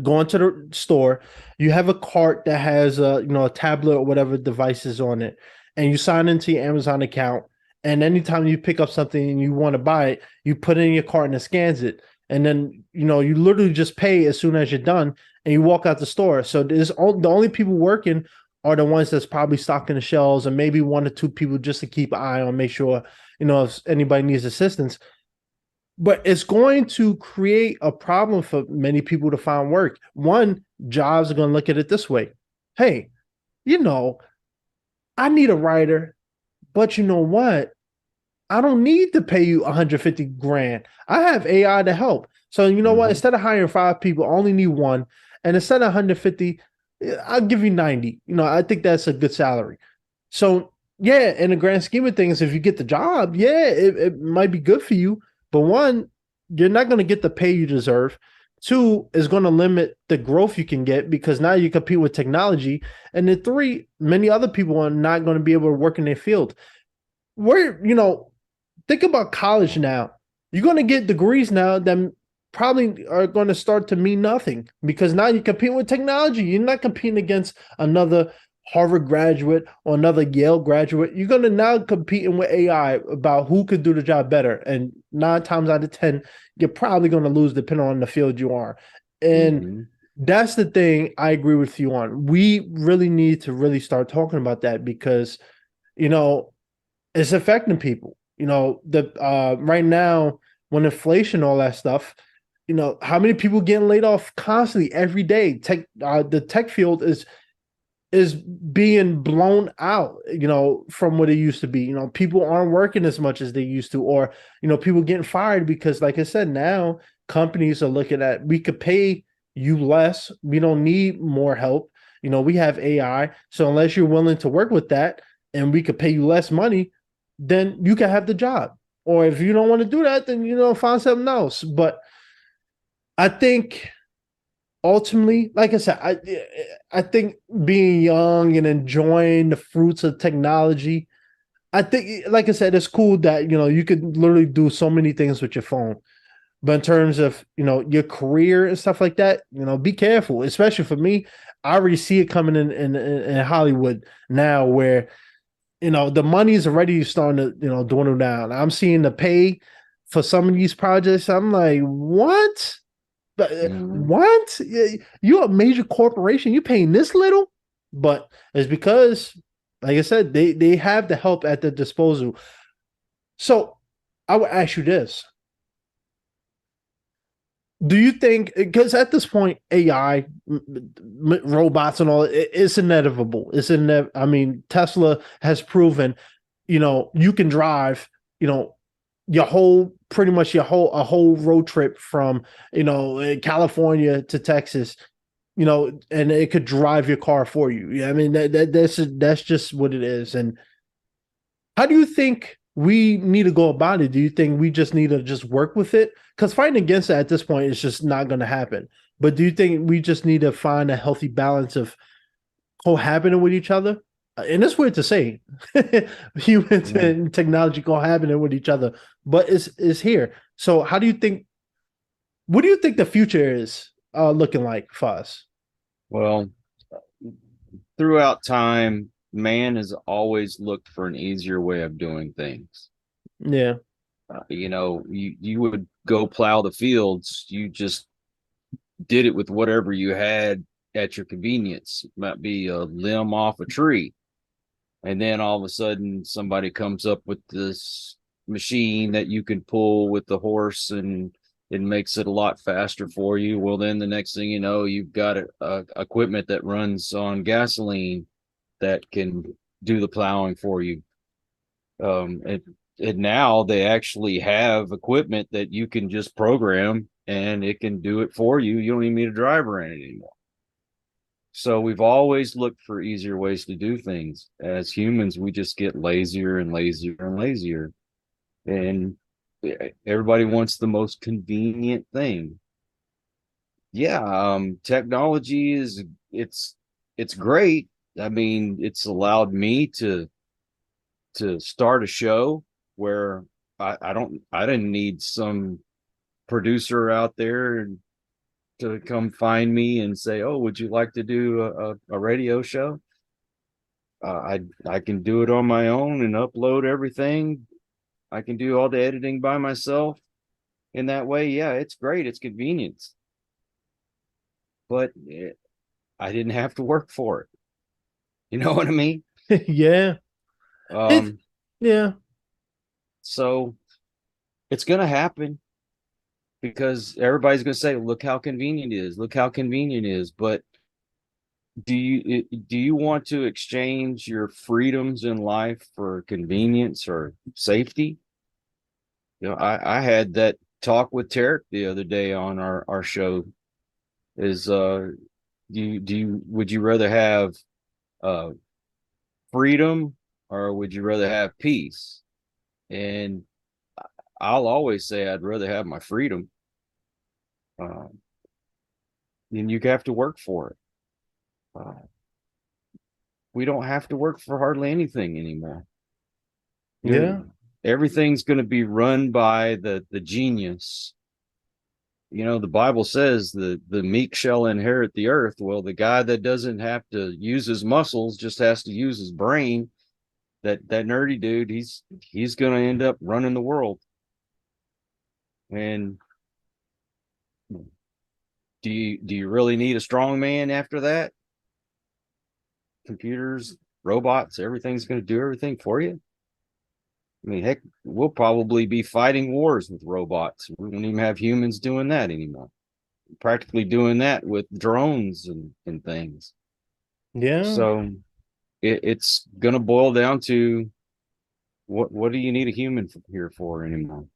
going to the store, you have a cart that has a tablet or whatever device is on it, and you sign into your Amazon account. And anytime you pick up something and you want to buy it, you put it in your cart and it scans it. And then you literally just pay as soon as you're done and you walk out the store. So the only people working are the ones that's probably stocking the shelves and maybe one or two people just to keep an eye on, make sure, if anybody needs assistance. But it's going to create a problem for many people to find work. One, jobs are going to look at it this way. Hey, you know, I need a writer, but you know what? I don't need to pay you 150 grand. I have AI to help. So you know what? Mm-hmm. Instead of hiring 5 people, I only need one. And instead of 150, I'll give you 90. I think that's a good salary. So yeah, in the grand scheme of things, if you get the job, yeah, it might be good for you. But one, you're not going to get the pay you deserve. Two, is going to limit the growth you can get because now you compete with technology. And then three, many other people are not going to be able to work in their field. Think about college now. You're going to get degrees now that probably are going to start to mean nothing because now you're competing with technology. You're not competing against another Harvard graduate or another Yale graduate, you're gonna now competing with AI about who could do the job better. And 9 times out of 10, you're probably gonna lose depending on the field you are. And Mm-hmm. that's the thing I agree with you on. We really need to really start talking about that because, you know, it's affecting people. The right now when inflation, all that stuff, how many people getting laid off constantly every day? The tech field is being blown out, from what it used to be. People aren't working as much as they used to, or, people getting fired because, like I said, now companies are looking at, we could pay you less. We don't need more help. We have AI. So unless you're willing to work with that and we could pay you less money, then you can have the job. Or if you don't want to do that, then, find something else. But I think ultimately, like I said, I think being young and enjoying the fruits of technology, I think, like I said, it's cool that you could literally do so many things with your phone. But in terms of your career and stuff like that, be careful. Especially for me, I already see it coming in Hollywood now, where the money is already starting to dwindle down. I'm seeing the pay for some of these projects. I'm like, what? Mm-hmm. What? You're a major corporation. You're paying this little, but it's because, like I said, they have the help at their disposal. So I would ask you this: do you think, because at this point AI, robots and all, it's inevitable. I mean, Tesla has proven, you can drive, your whole pretty much your whole a whole road trip from California to Texas, and it could drive your car for you. Yeah, I mean that's just what it is. And how do you think we need to go about it? Do you think we just need to just work with it? Because fighting against it at this point is just not going to happen. But do you think we just need to find a healthy balance of cohabiting with each other? And it's weird to say, humans Yeah. and technology cohabiting with each other, but it's here. So how do you think? What do you think the future is looking like for us? Well, throughout time, man has always looked for an easier way of doing things. Yeah, You would go plow the fields. You just did it with whatever you had at your convenience. It might be a limb off a tree. And then all of a sudden somebody comes up with this machine that you can pull with the horse, and it makes it a lot faster for you. Well, then the next thing you know, you've got equipment that runs on gasoline that can do the plowing for you. And now they actually have equipment that you can just program and it can do it for you. You don't even need a driver in it anymore. So we've always looked for easier ways to do things. As humans, we just get lazier and lazier and lazier. And everybody wants the most convenient thing. Yeah, technology it's great. I mean, it's allowed me to start a show where I didn't need some producer out there to come find me and say, "Oh, would you like to do a radio show?" I can do it on my own and upload everything. I can do all the editing by myself. In that way, yeah, it's great. It's convenience, but I didn't have to work for it. You know what I mean? yeah, it, Um, yeah, so it's gonna happen because everybody's gonna say, "Look how convenient it is. Look how convenient it is." But do you want to exchange your freedoms in life for convenience or safety? I had that talk with Tarek the other day on our show. Is do you would you rather have uh freedom, or would you rather have peace? And I'll always say I'd rather have my freedom. Um, and you have to work for it. Uh, we don't have to work for hardly anything anymore. yeah, Everything's going to be run by the genius, the Bible says the meek shall inherit the earth. Well, the guy that doesn't have to use his muscles, just has to use his brain, that nerdy dude, he's going to end up running the world. And do you really need a strong man after that? Computers, robots, everything's going to do everything for you. I mean, heck, we'll probably be fighting wars with robots. We don't even have humans doing that anymore. Practically doing that with drones and things. Yeah. So it's going to boil down to what do you need a human here for anymore?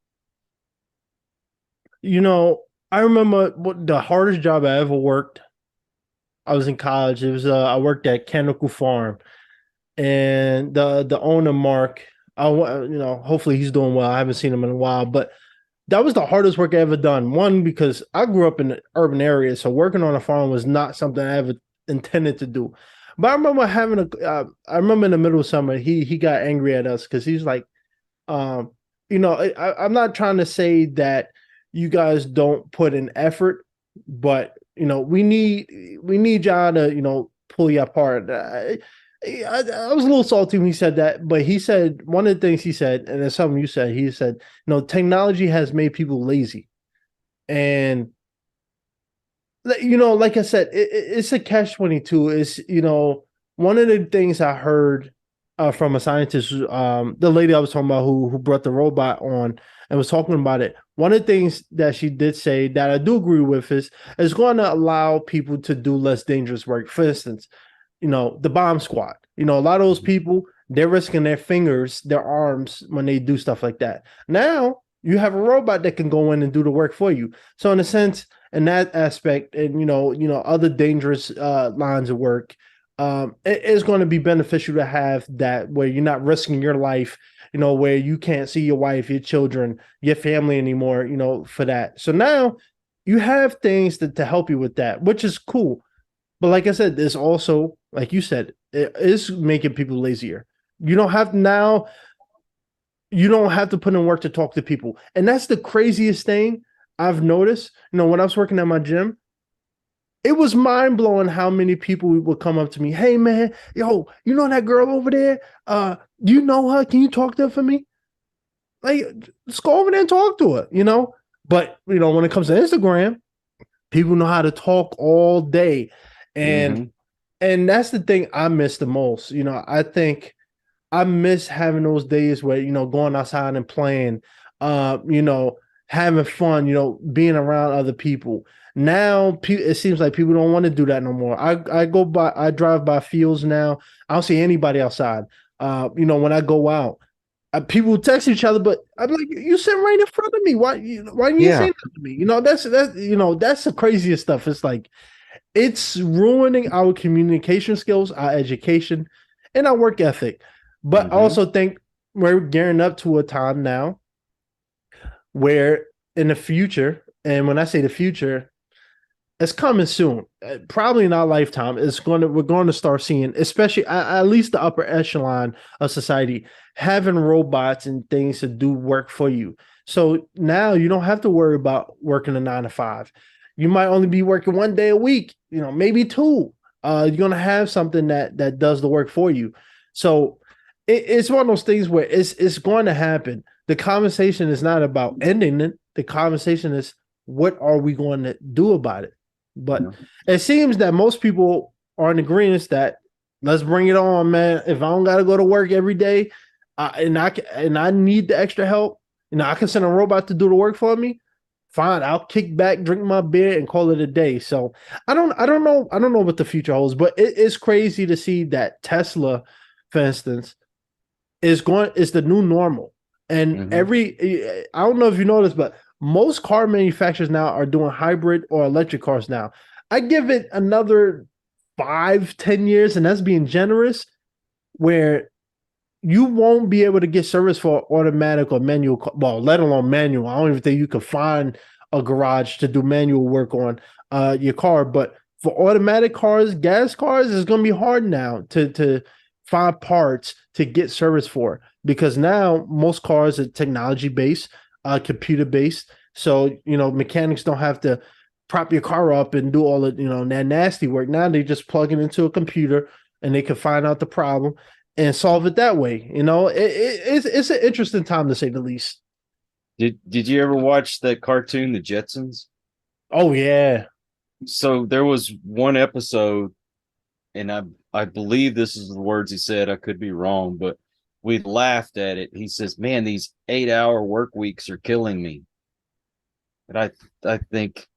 You know, I remember what the hardest job I ever worked. I was in college. It was I worked at Chemical Farm, and the owner Mark. Hopefully he's doing well. I haven't seen him in a while, but that was the hardest work I ever done. One, because I grew up in an urban area, so working on a farm was not something I ever intended to do. But I remember I remember in the middle of summer, he got angry at us because he's like, um, I'm not trying to say that you guys don't put in effort, but we need y'all to pull you apart. I was a little salty when he said that, but he said one of the things he said, and it's something you said. He said, technology has made people lazy, and like I said, it's a catch-22. It's one of the things I heard from a scientist, the lady I was talking about who brought the robot on and was talking about it. One of the things that she did say that I do agree with is it's going to allow people to do less dangerous work. For instance, the bomb squad. A lot of those people, they're risking their fingers, their arms when they do stuff like that. Now you have a robot that can go in and do the work for you. So in a sense, in that aspect, and other dangerous lines of work, it is going to be beneficial to have that where you're not risking your life, where you can't see your wife, your children, your family anymore, for that. So now you have things to help you with that, which is cool. But like I said, there's also, like you said, it is making people lazier. You don't have now, you don't have to put in work to talk to people. And that's the craziest thing I've noticed. When I was working at my gym, it was mind blowing how many people would come up to me. Hey man, yo, you know that girl over there? You know her? Can you talk to her for me? Like, let's go over there and talk to her. But when it comes to Instagram, people know how to talk all day. And Mm-hmm. and that's the thing I miss the most. I think I miss having those days where, going outside and playing, having fun, being around other people. Now it seems like people don't want to do that no more. I drive by fields now. I don't see anybody outside. When I go out, people text each other, but I'm like, you sitting right in front of me. Why you Yeah. saying that to me? That's the craziest stuff. It's like it's ruining our communication skills, our education, and our work ethic. But I Mm-hmm. also think we're gearing up to a time now where in the future, and when I say the future, it's coming soon. Probably in our lifetime, we're going to start seeing, especially at least the upper echelon of society, having robots and things to do work for you. So now you don't have to worry about working a 9 to 5. You might only be working one day a week, maybe two. You're gonna have something that does the work for you. So it's one of those things where it's going to happen. The conversation is not about ending it. The conversation is what are we going to do about it? But Yeah. it seems that most people are in agreement that let's bring it on, man. If I don't got to go to work every day, and I need the extra help, I can send a robot to do the work for me. Fine, I'll kick back, drink my beer, and call it a day. So I don't know what the future holds, but it's crazy to see that Tesla, for instance, is the new normal. And Mm-hmm. I don't know if you noticed, but most car manufacturers now are doing hybrid or electric cars now. I give it another 5, 10 years, and that's being generous, where you won't be able to get service for automatic or manual, well, let alone manual. I don't even think you can find a garage to do manual work on your car. But for automatic cars, gas cars, it's going to be hard now to find parts to get service for, because now most cars are technology based, computer based. So, mechanics don't have to prop your car up and do all the, that nasty work. Now they just plug it into a computer and they can find out the problem and solve it that way. It's an interesting time to say the least. Did you ever watch that cartoon, The Jetsons? Oh yeah. So there was one episode, and I believe this is the words he said. I could be wrong, but we laughed at it. He says, "Man, these 8-hour work weeks are killing me." And I think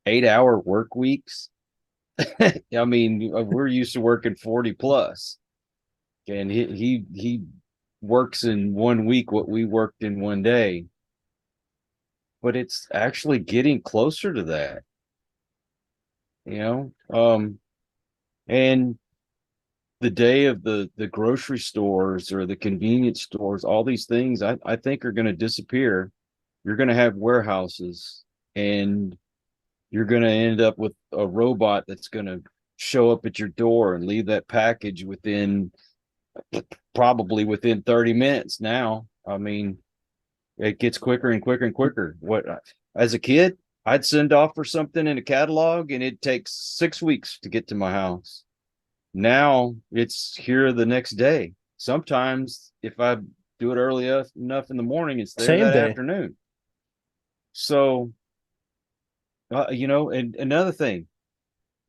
8-hour work weeks. I mean, we're used to working 40 plus, and he works in one week what we worked in one day. But it's actually getting closer to that, you know. And the day of the grocery stores or the convenience stores, all these things I think are going to disappear. You're going to have warehouses, and you're going to end up with a robot that's going to show up at your door and leave that package within probably within 30 minutes now. I mean, it gets quicker and quicker and quicker. What, as a kid, I'd send off for something in a catalog and it takes 6 weeks to get to my house. Now it's here the next day. Sometimes if I do it early enough in the morning, it's there Same that day. afternoon. So, and another thing,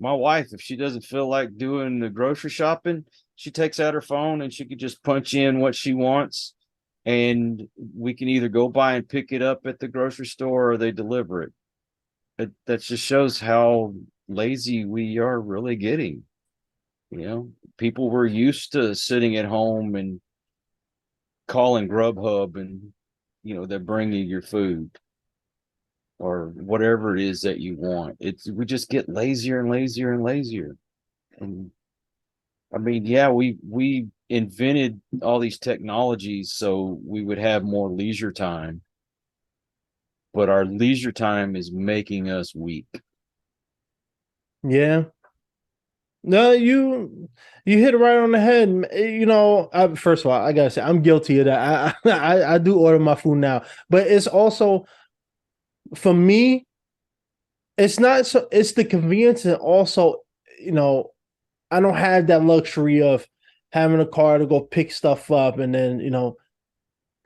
my wife, if she doesn't feel like doing the grocery shopping, she takes out her phone and she could just punch in what she wants, and we can either go by and pick it up at the grocery store or they deliver it. That just shows how lazy we are really getting. People were used to sitting at home and calling Grubhub, and they're bringing your food or whatever it is that you want. We just get lazier and lazier and lazier. And I mean, yeah, we invented all these technologies so we would have more leisure time, but our leisure time is making us weak. Yeah. No, you hit it right on the head. First of all, I gotta say I'm guilty of that. I do order my food now, but it's also for me. It's not so. It's the convenience, and also, you know, I don't have that luxury of having a car to go pick stuff up, and then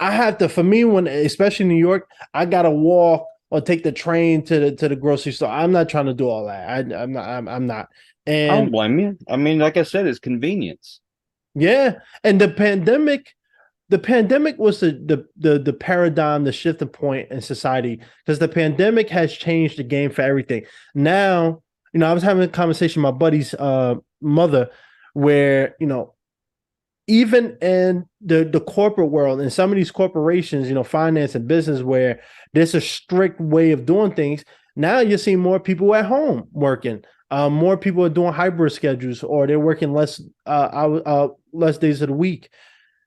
I have to. For me, when especially in New York, I gotta walk or take the train to the grocery store. I'm not trying to do all that. I'm not. I'm not. I don't And blame you. I mean, like I said, it's convenience. yeah, and the pandemic was the paradigm, the shifting point in society because the pandemic has changed the game for everything. Now, I was having a conversation with my buddy's mother where, even in the corporate world, in some of these corporations, finance and business, where there's a strict way of doing things, now you're seeing more people at home working. More people are doing hybrid schedules, or they're working less days of the week.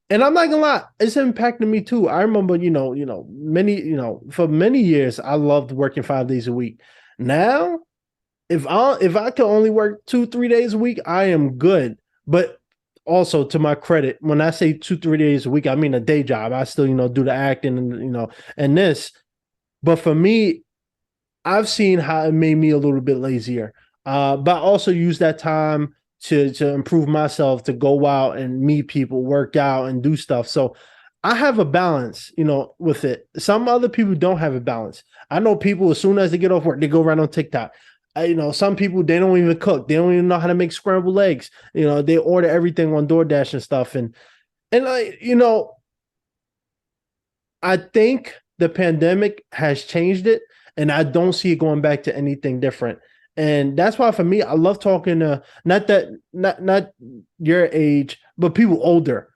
And I'm not gonna lie, it's impacting me too. I remember, for many years, I loved working 5 days a week. Now, if I can only work 2-3 days a week, I am good. But also, to my credit, when I say 2-3 days a week, I mean a day job. I still, do the acting and and this. But for me, I've seen how it made me a little bit lazier. But I also use that time to improve myself, to go out and meet people, work out, and do stuff. So I have a balance, with it. Some other people don't have a balance. I know people, as soon as they get off work, they go right on TikTok. Some people, they don't even cook. They don't even know how to make scrambled eggs. They order everything on DoorDash and stuff. And I think the pandemic has changed it, and I don't see it going back to anything different. And that's why, for me, I love talking to not your age, but people older.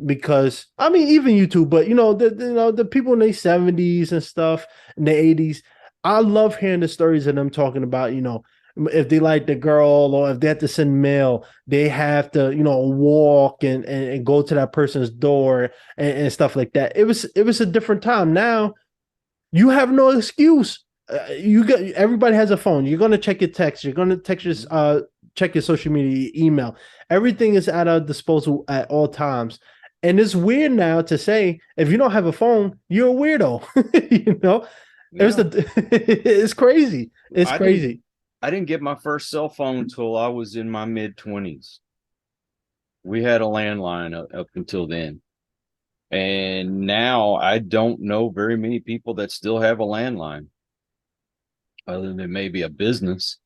Because I mean, even you too, but the people in their 70s and stuff, in the 80s, I love hearing the stories of them talking about, if they like the girl, or if they have to send mail, they have to, walk and go to that person's door, and stuff like that. It was a different time. Now you have no excuse. Everybody has a phone. You're gonna check your text. You're gonna check your social media, your email. Everything is at our disposal at all times. And it's weird now to say if you don't have a phone, you're a weirdo. you know, It was Yeah. the it's crazy. It's I didn't crazy. I didn't get my first cell phone until I was in my mid 20s. We had a landline up until then. And now I don't know very many people that still have a landline, other than maybe a business.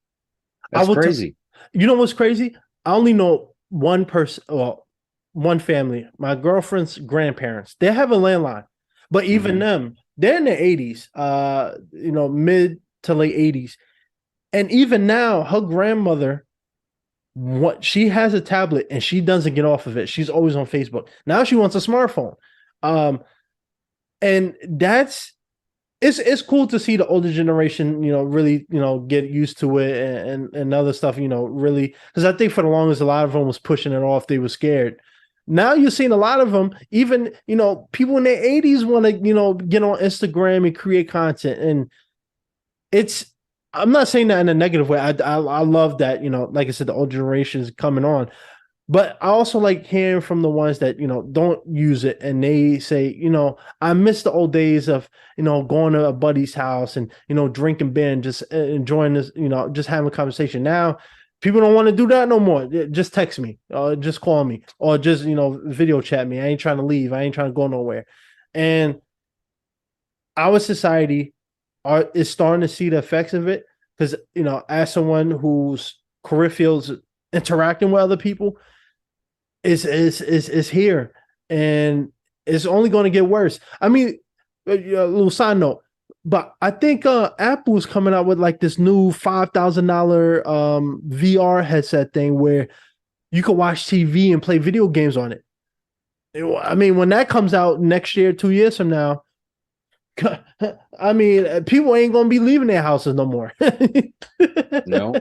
I That's will tell crazy. you know what's crazy? I only know one person, well, one family, my girlfriend's grandparents. They have a landline, but even Hmm. them, they're in their 80s, mid to late 80s. And even now, her grandmother, what she has a tablet and she doesn't get off of it. She's always on Facebook. Now she wants a smartphone. Um, and that's it's cool to see the older generation, really, get used to it and other stuff, really, because I think for the longest a lot of them was pushing it off. They were scared. Now you're seeing a lot of them, even people in their 80s want to get on Instagram and create content, and it's I'm not saying that in a negative way. I love that, like I said, the old generation is coming on, but I also like hearing from the ones that, don't use it and they say, I miss the old days of, going to a buddy's house and, drinking beer and just enjoying this, just having a conversation. Now, people don't want to do that no more. Just text me, or just call me, or just, video chat me. I ain't trying to leave. I ain't trying to go nowhere. And our society is starting to see the effects of it because, as someone whose career fields interacting with other people, is here, and it's only going to get worse. I mean, a little side note, but I think Apple's coming out with like this new $5,000 VR headset thing where you can watch TV and play video games on it. I mean, when that comes out next year, 2 years from now, I mean, people ain't gonna be leaving their houses no more. No,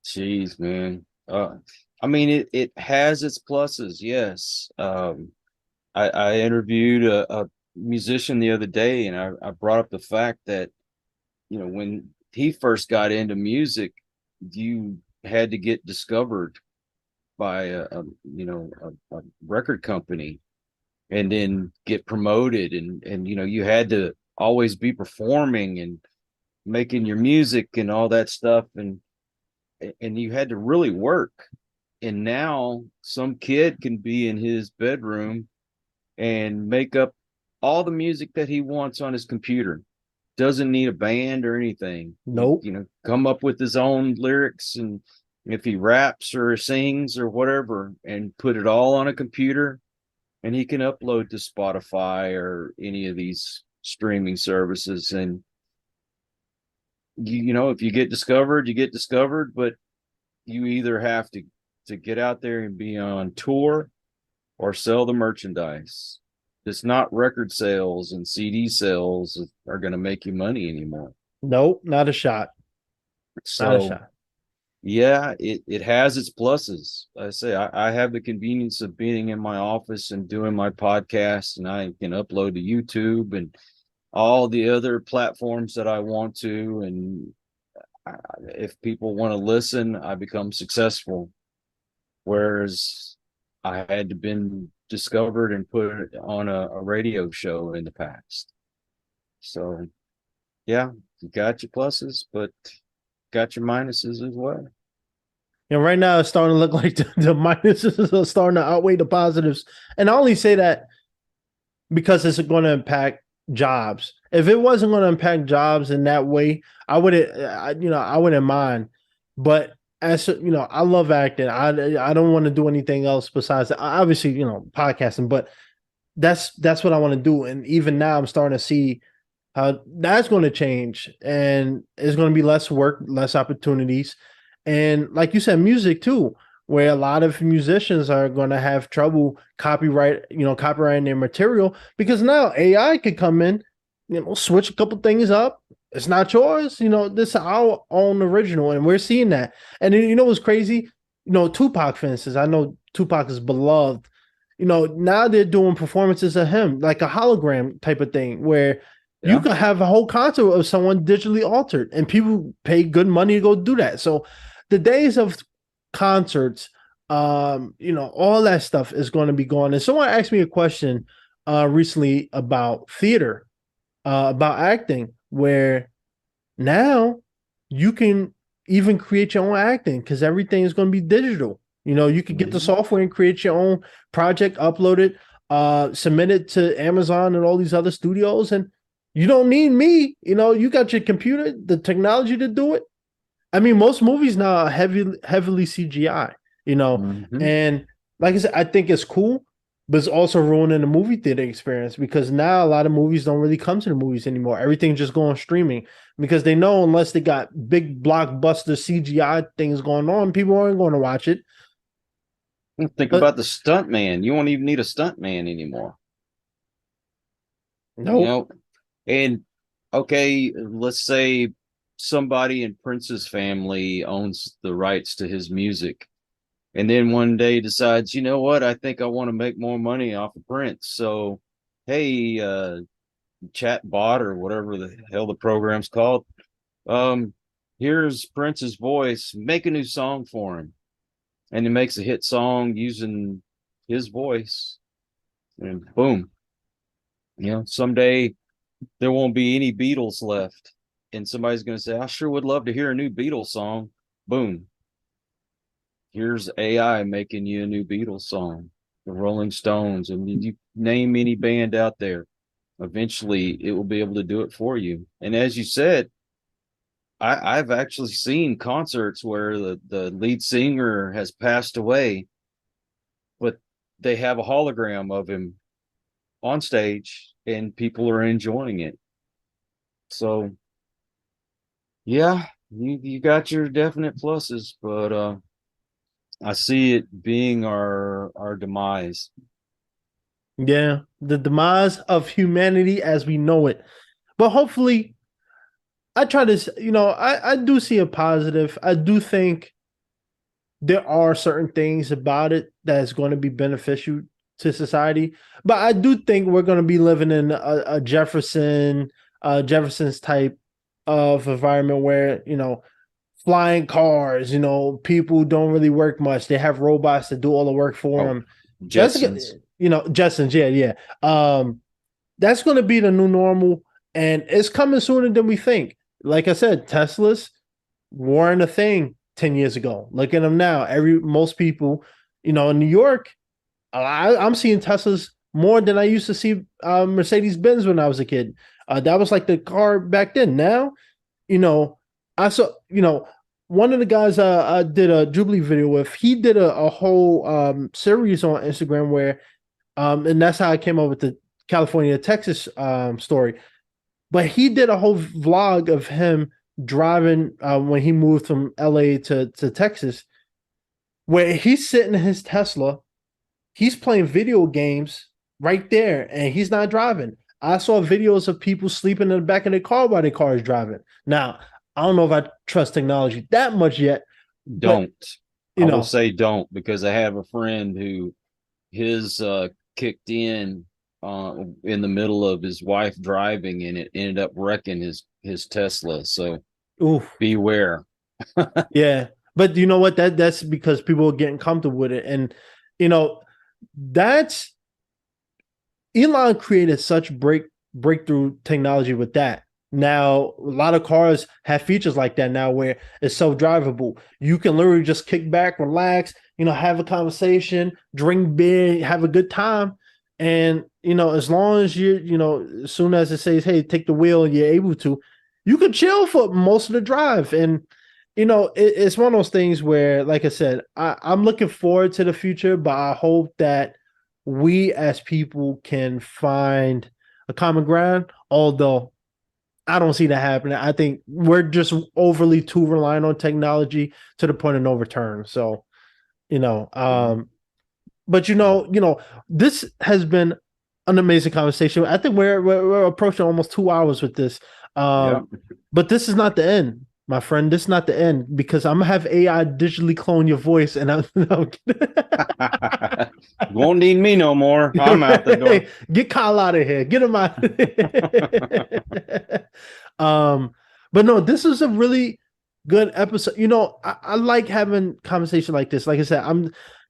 jeez, man. I mean, it has its pluses, yes. I interviewed a musician the other day, and I brought up the fact that, when he first got into music, you had to get discovered by a record company, and then get promoted, and you had to always be performing and making your music and all that stuff, and you had to really work. And now some kid can be in his bedroom and make up all the music that he wants on his computer. Doesn't need a band or anything. Nope. Come up with his own lyrics, and if he raps or sings or whatever, and put it all on a computer, and he can upload to Spotify or any of these streaming services. And if you get discovered, you get discovered, but you either have to get out there and be on tour or sell the merchandise. It's not record sales and CD sales are going to make you money anymore. Nope, not a shot. Not a So shot. yeah, it has its pluses. I say I have the convenience of being in my office and doing my podcast, and I can upload to YouTube and all the other platforms that I want to. And if people want to listen, I become successful. Whereas I had to been discovered and put on a radio show in the past. So yeah, you got your pluses, but got your minuses as well. Right now it's starting to look like the minuses are starting to outweigh the positives. And I only say that because it's going to impact jobs. If it wasn't going to impact jobs in that way, I wouldn't mind. But I love acting. I don't want to do anything else besides that. Obviously, podcasting, but that's what I want to do. And even now, I'm starting to see how that's going to change, and it's going to be less work, less opportunities, and like you said, music too, where a lot of musicians are going to have trouble copyrighting their material because now AI could come in, switch a couple things up. It's not yours, this is our own original, and we're seeing that. And then, what's crazy? Tupac, for instance, I know Tupac is beloved. Now they're doing performances of him, like a hologram type of thing, where you Yeah. could have a whole concert of someone digitally altered, and people pay good money to go do that. So the days of concerts, all that stuff is going to be gone. And someone asked me a question recently about theater. about acting, where now you can even create your own acting because everything is going to be digital. You know, you could get the Mhm. software and create your own project, upload it, submit it to Amazon and all these other studios, and you don't need me. You know, you got your computer, the technology to do it. I mean, most movies now are heavily CGI, you know, Mhm. and like I said, I think it's cool, but it's also ruining the movie theater experience because now a lot of movies don't really come to the movies anymore. Everything's just going streaming because they know unless they got big blockbuster CGI things going on, people aren't going to watch it. Think But about the stunt man. You won't even need a stunt man anymore. You nope, know, and okay, let's say somebody in Prince's family owns the rights to his music, and then one day decides, you know what, I think I want to make more money off of Prince. So, hey, chat bot or whatever the hell the program's called, um, here's Prince's voice, make a new song for him. And he makes a hit song using his voice, and boom, someday there won't be any Beatles left. And somebody's going to say, I sure would love to hear a new Beatles song. Boom. Here's AI making you a new Beatles song. The Rolling Stones. And you name any band out there. Eventually, it will be able to do it for you. And as you said, I've actually seen concerts where the lead singer has passed away, but they have a hologram of him on stage and people are enjoying it. So, yeah, you got your definite pluses, but I see it being our demise. yeah, the demise of humanity as we know it. But hopefully, I try to, I do see a positive. I do think there are certain things about it that's going to be beneficial to society. But I do think we're going to be living in a Jefferson's type of environment where, flying cars, people don't really work much. They have robots that do all the work for Oh, them. That's, Jetsons. Jetsons, yeah, yeah. That's going to be the new normal, and it's coming sooner than we think. Like I said, Teslas weren't a thing 10 years ago. Look at them now. Most people, in New York, I'm seeing Teslas more than I used to see Mercedes Benz when I was a kid. That was like the car back then. Now, you know, I saw, one of the guys I did a Jubilee video with, he did a whole series on Instagram where, and that's how I came up with the California, Texas story. But he did a whole vlog of him driving when he moved from LA to Texas, where he's sitting in his Tesla, he's playing video games right there, and he's not driving. I saw videos of people sleeping in the back of their car while their car is driving. Now, I don't know if I trust technology that much yet, but Don't. you I will know, say don't because I have a friend who his kicked in the middle of his wife driving and it ended up wrecking his Tesla. So oof, beware. yeah. But you know what? That's because people are getting comfortable with it, and you know, that's Elon created such breakthrough technology with that. Now, a lot of cars have features like that now where it's self-drivable. You can literally just kick back, relax, have a conversation, drink beer, have a good time. And, as long as as soon as it says, hey, take the wheel and you're able to, you could chill for most of the drive. And, it's one of those things where, like I said, I'm looking forward to the future, but I hope that we as people can find a common ground. Although I don't see that happening. I think we're just overly too reliant on technology to the point of no return. So, you know, um, but this has been an amazing conversation. I think we're approaching almost 2 hours with this. Yeah. Um, but this is not the end, my friend. This is not the end because I'm gonna have AI digitally clone your voice, and I'm no, Won't need me no more. I'm out the door. get Kyle out of here. Get him out. um, but no, this is a really good episode. I like having conversation like this. Like I said,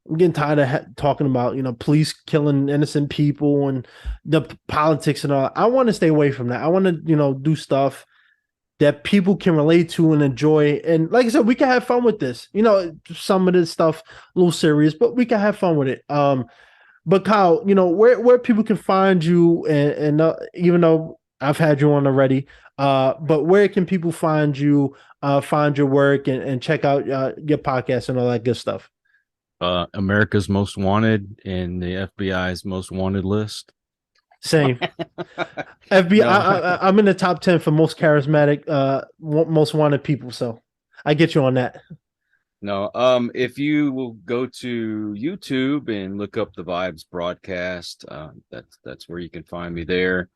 I'm getting tired of talking about, police killing innocent people and the politics and all. I want to stay away from that. I want to, do stuff that people can relate to and enjoy. And like I said, we can have fun with this. Some of this stuff a little serious, but we can have fun with it. But Kyle, where people can find you, and even though I've had you on already, but where can people find you, find your work, and check out your podcast and all that good stuff? America's Most Wanted and the FBI's Most Wanted list. Same. FBI. No, I'm in the top 10 for most charismatic, most wanted people. So I get you on that. no. If you will go to YouTube and look up the Vibes broadcast, that's where you can find me there.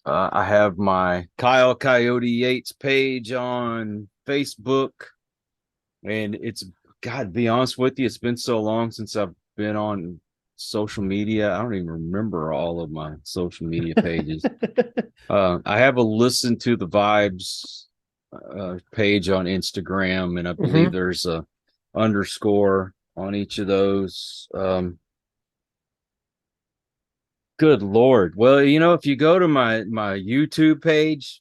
I have my Kyle Coyote Yates page on Facebook, and it's, God, to be honest with you, it's been so long since I've been on social media. I don't even remember all of my social media pages. I have a listen to the Vibes page on Instagram, and I believe Mm-hmm. there's a underscore on each of those. Good Lord. Well, if you go to my YouTube page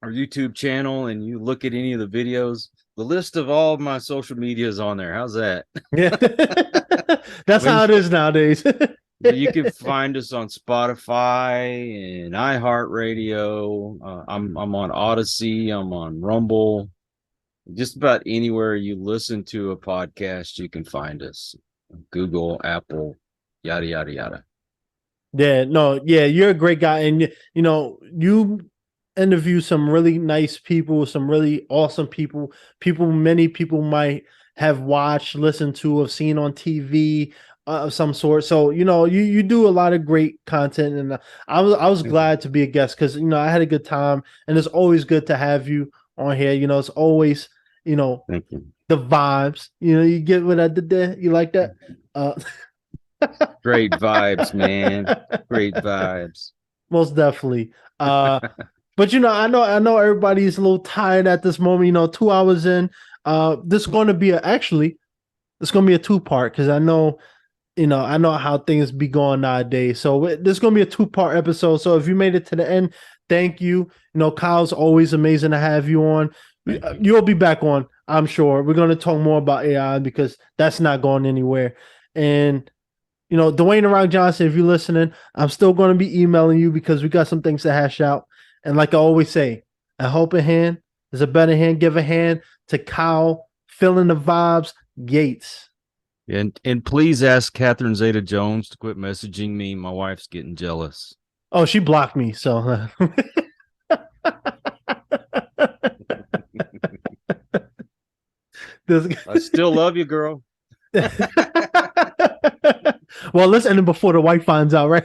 or YouTube channel and you look at any of the videos, the list of all of my social media is on there. How's that? Yeah, that's Well, how it is nowadays. you can find us on Spotify and iHeartRadio. I'm on Odyssey. I'm on Rumble. Just about anywhere you listen to a podcast, you can find us. Google, Apple, yada yada yada. Yeah, no, yeah, you're a great guy, and you interview some really nice people, some really awesome people, people many people might have watched, listened to, have seen on TV of some sort. So you do a lot of great content, and I was glad to be a guest because I had a good time, and it's always good to have you on here. It's always Thank you. the vibes. You get what I did there. You like that? Uh, Great vibes, man. Great vibes. Most definitely. But I know everybody's a little tired at this moment. 2 hours in. This is going to be it's going to be a two-part because I know how things be going nowadays. So this is going to be a two-part episode. So if you made it to the end, thank you. Kyle's always amazing to have you on. Thank you. You'll be back on, I'm sure. We're going to talk more about AI because that's not going anywhere. And Dwayne The Rock Johnson, if you're listening, I'm still going to be emailing you because we got some things to hash out. And like I always say, a helping hand is a better hand. Give a hand to Kyle, feeling the vibes, Yates. And please ask Catherine Zeta Jones to quit messaging me. My wife's getting jealous. Oh, she blocked me. So I still love you, girl. well, let's end it before the wife finds out, right?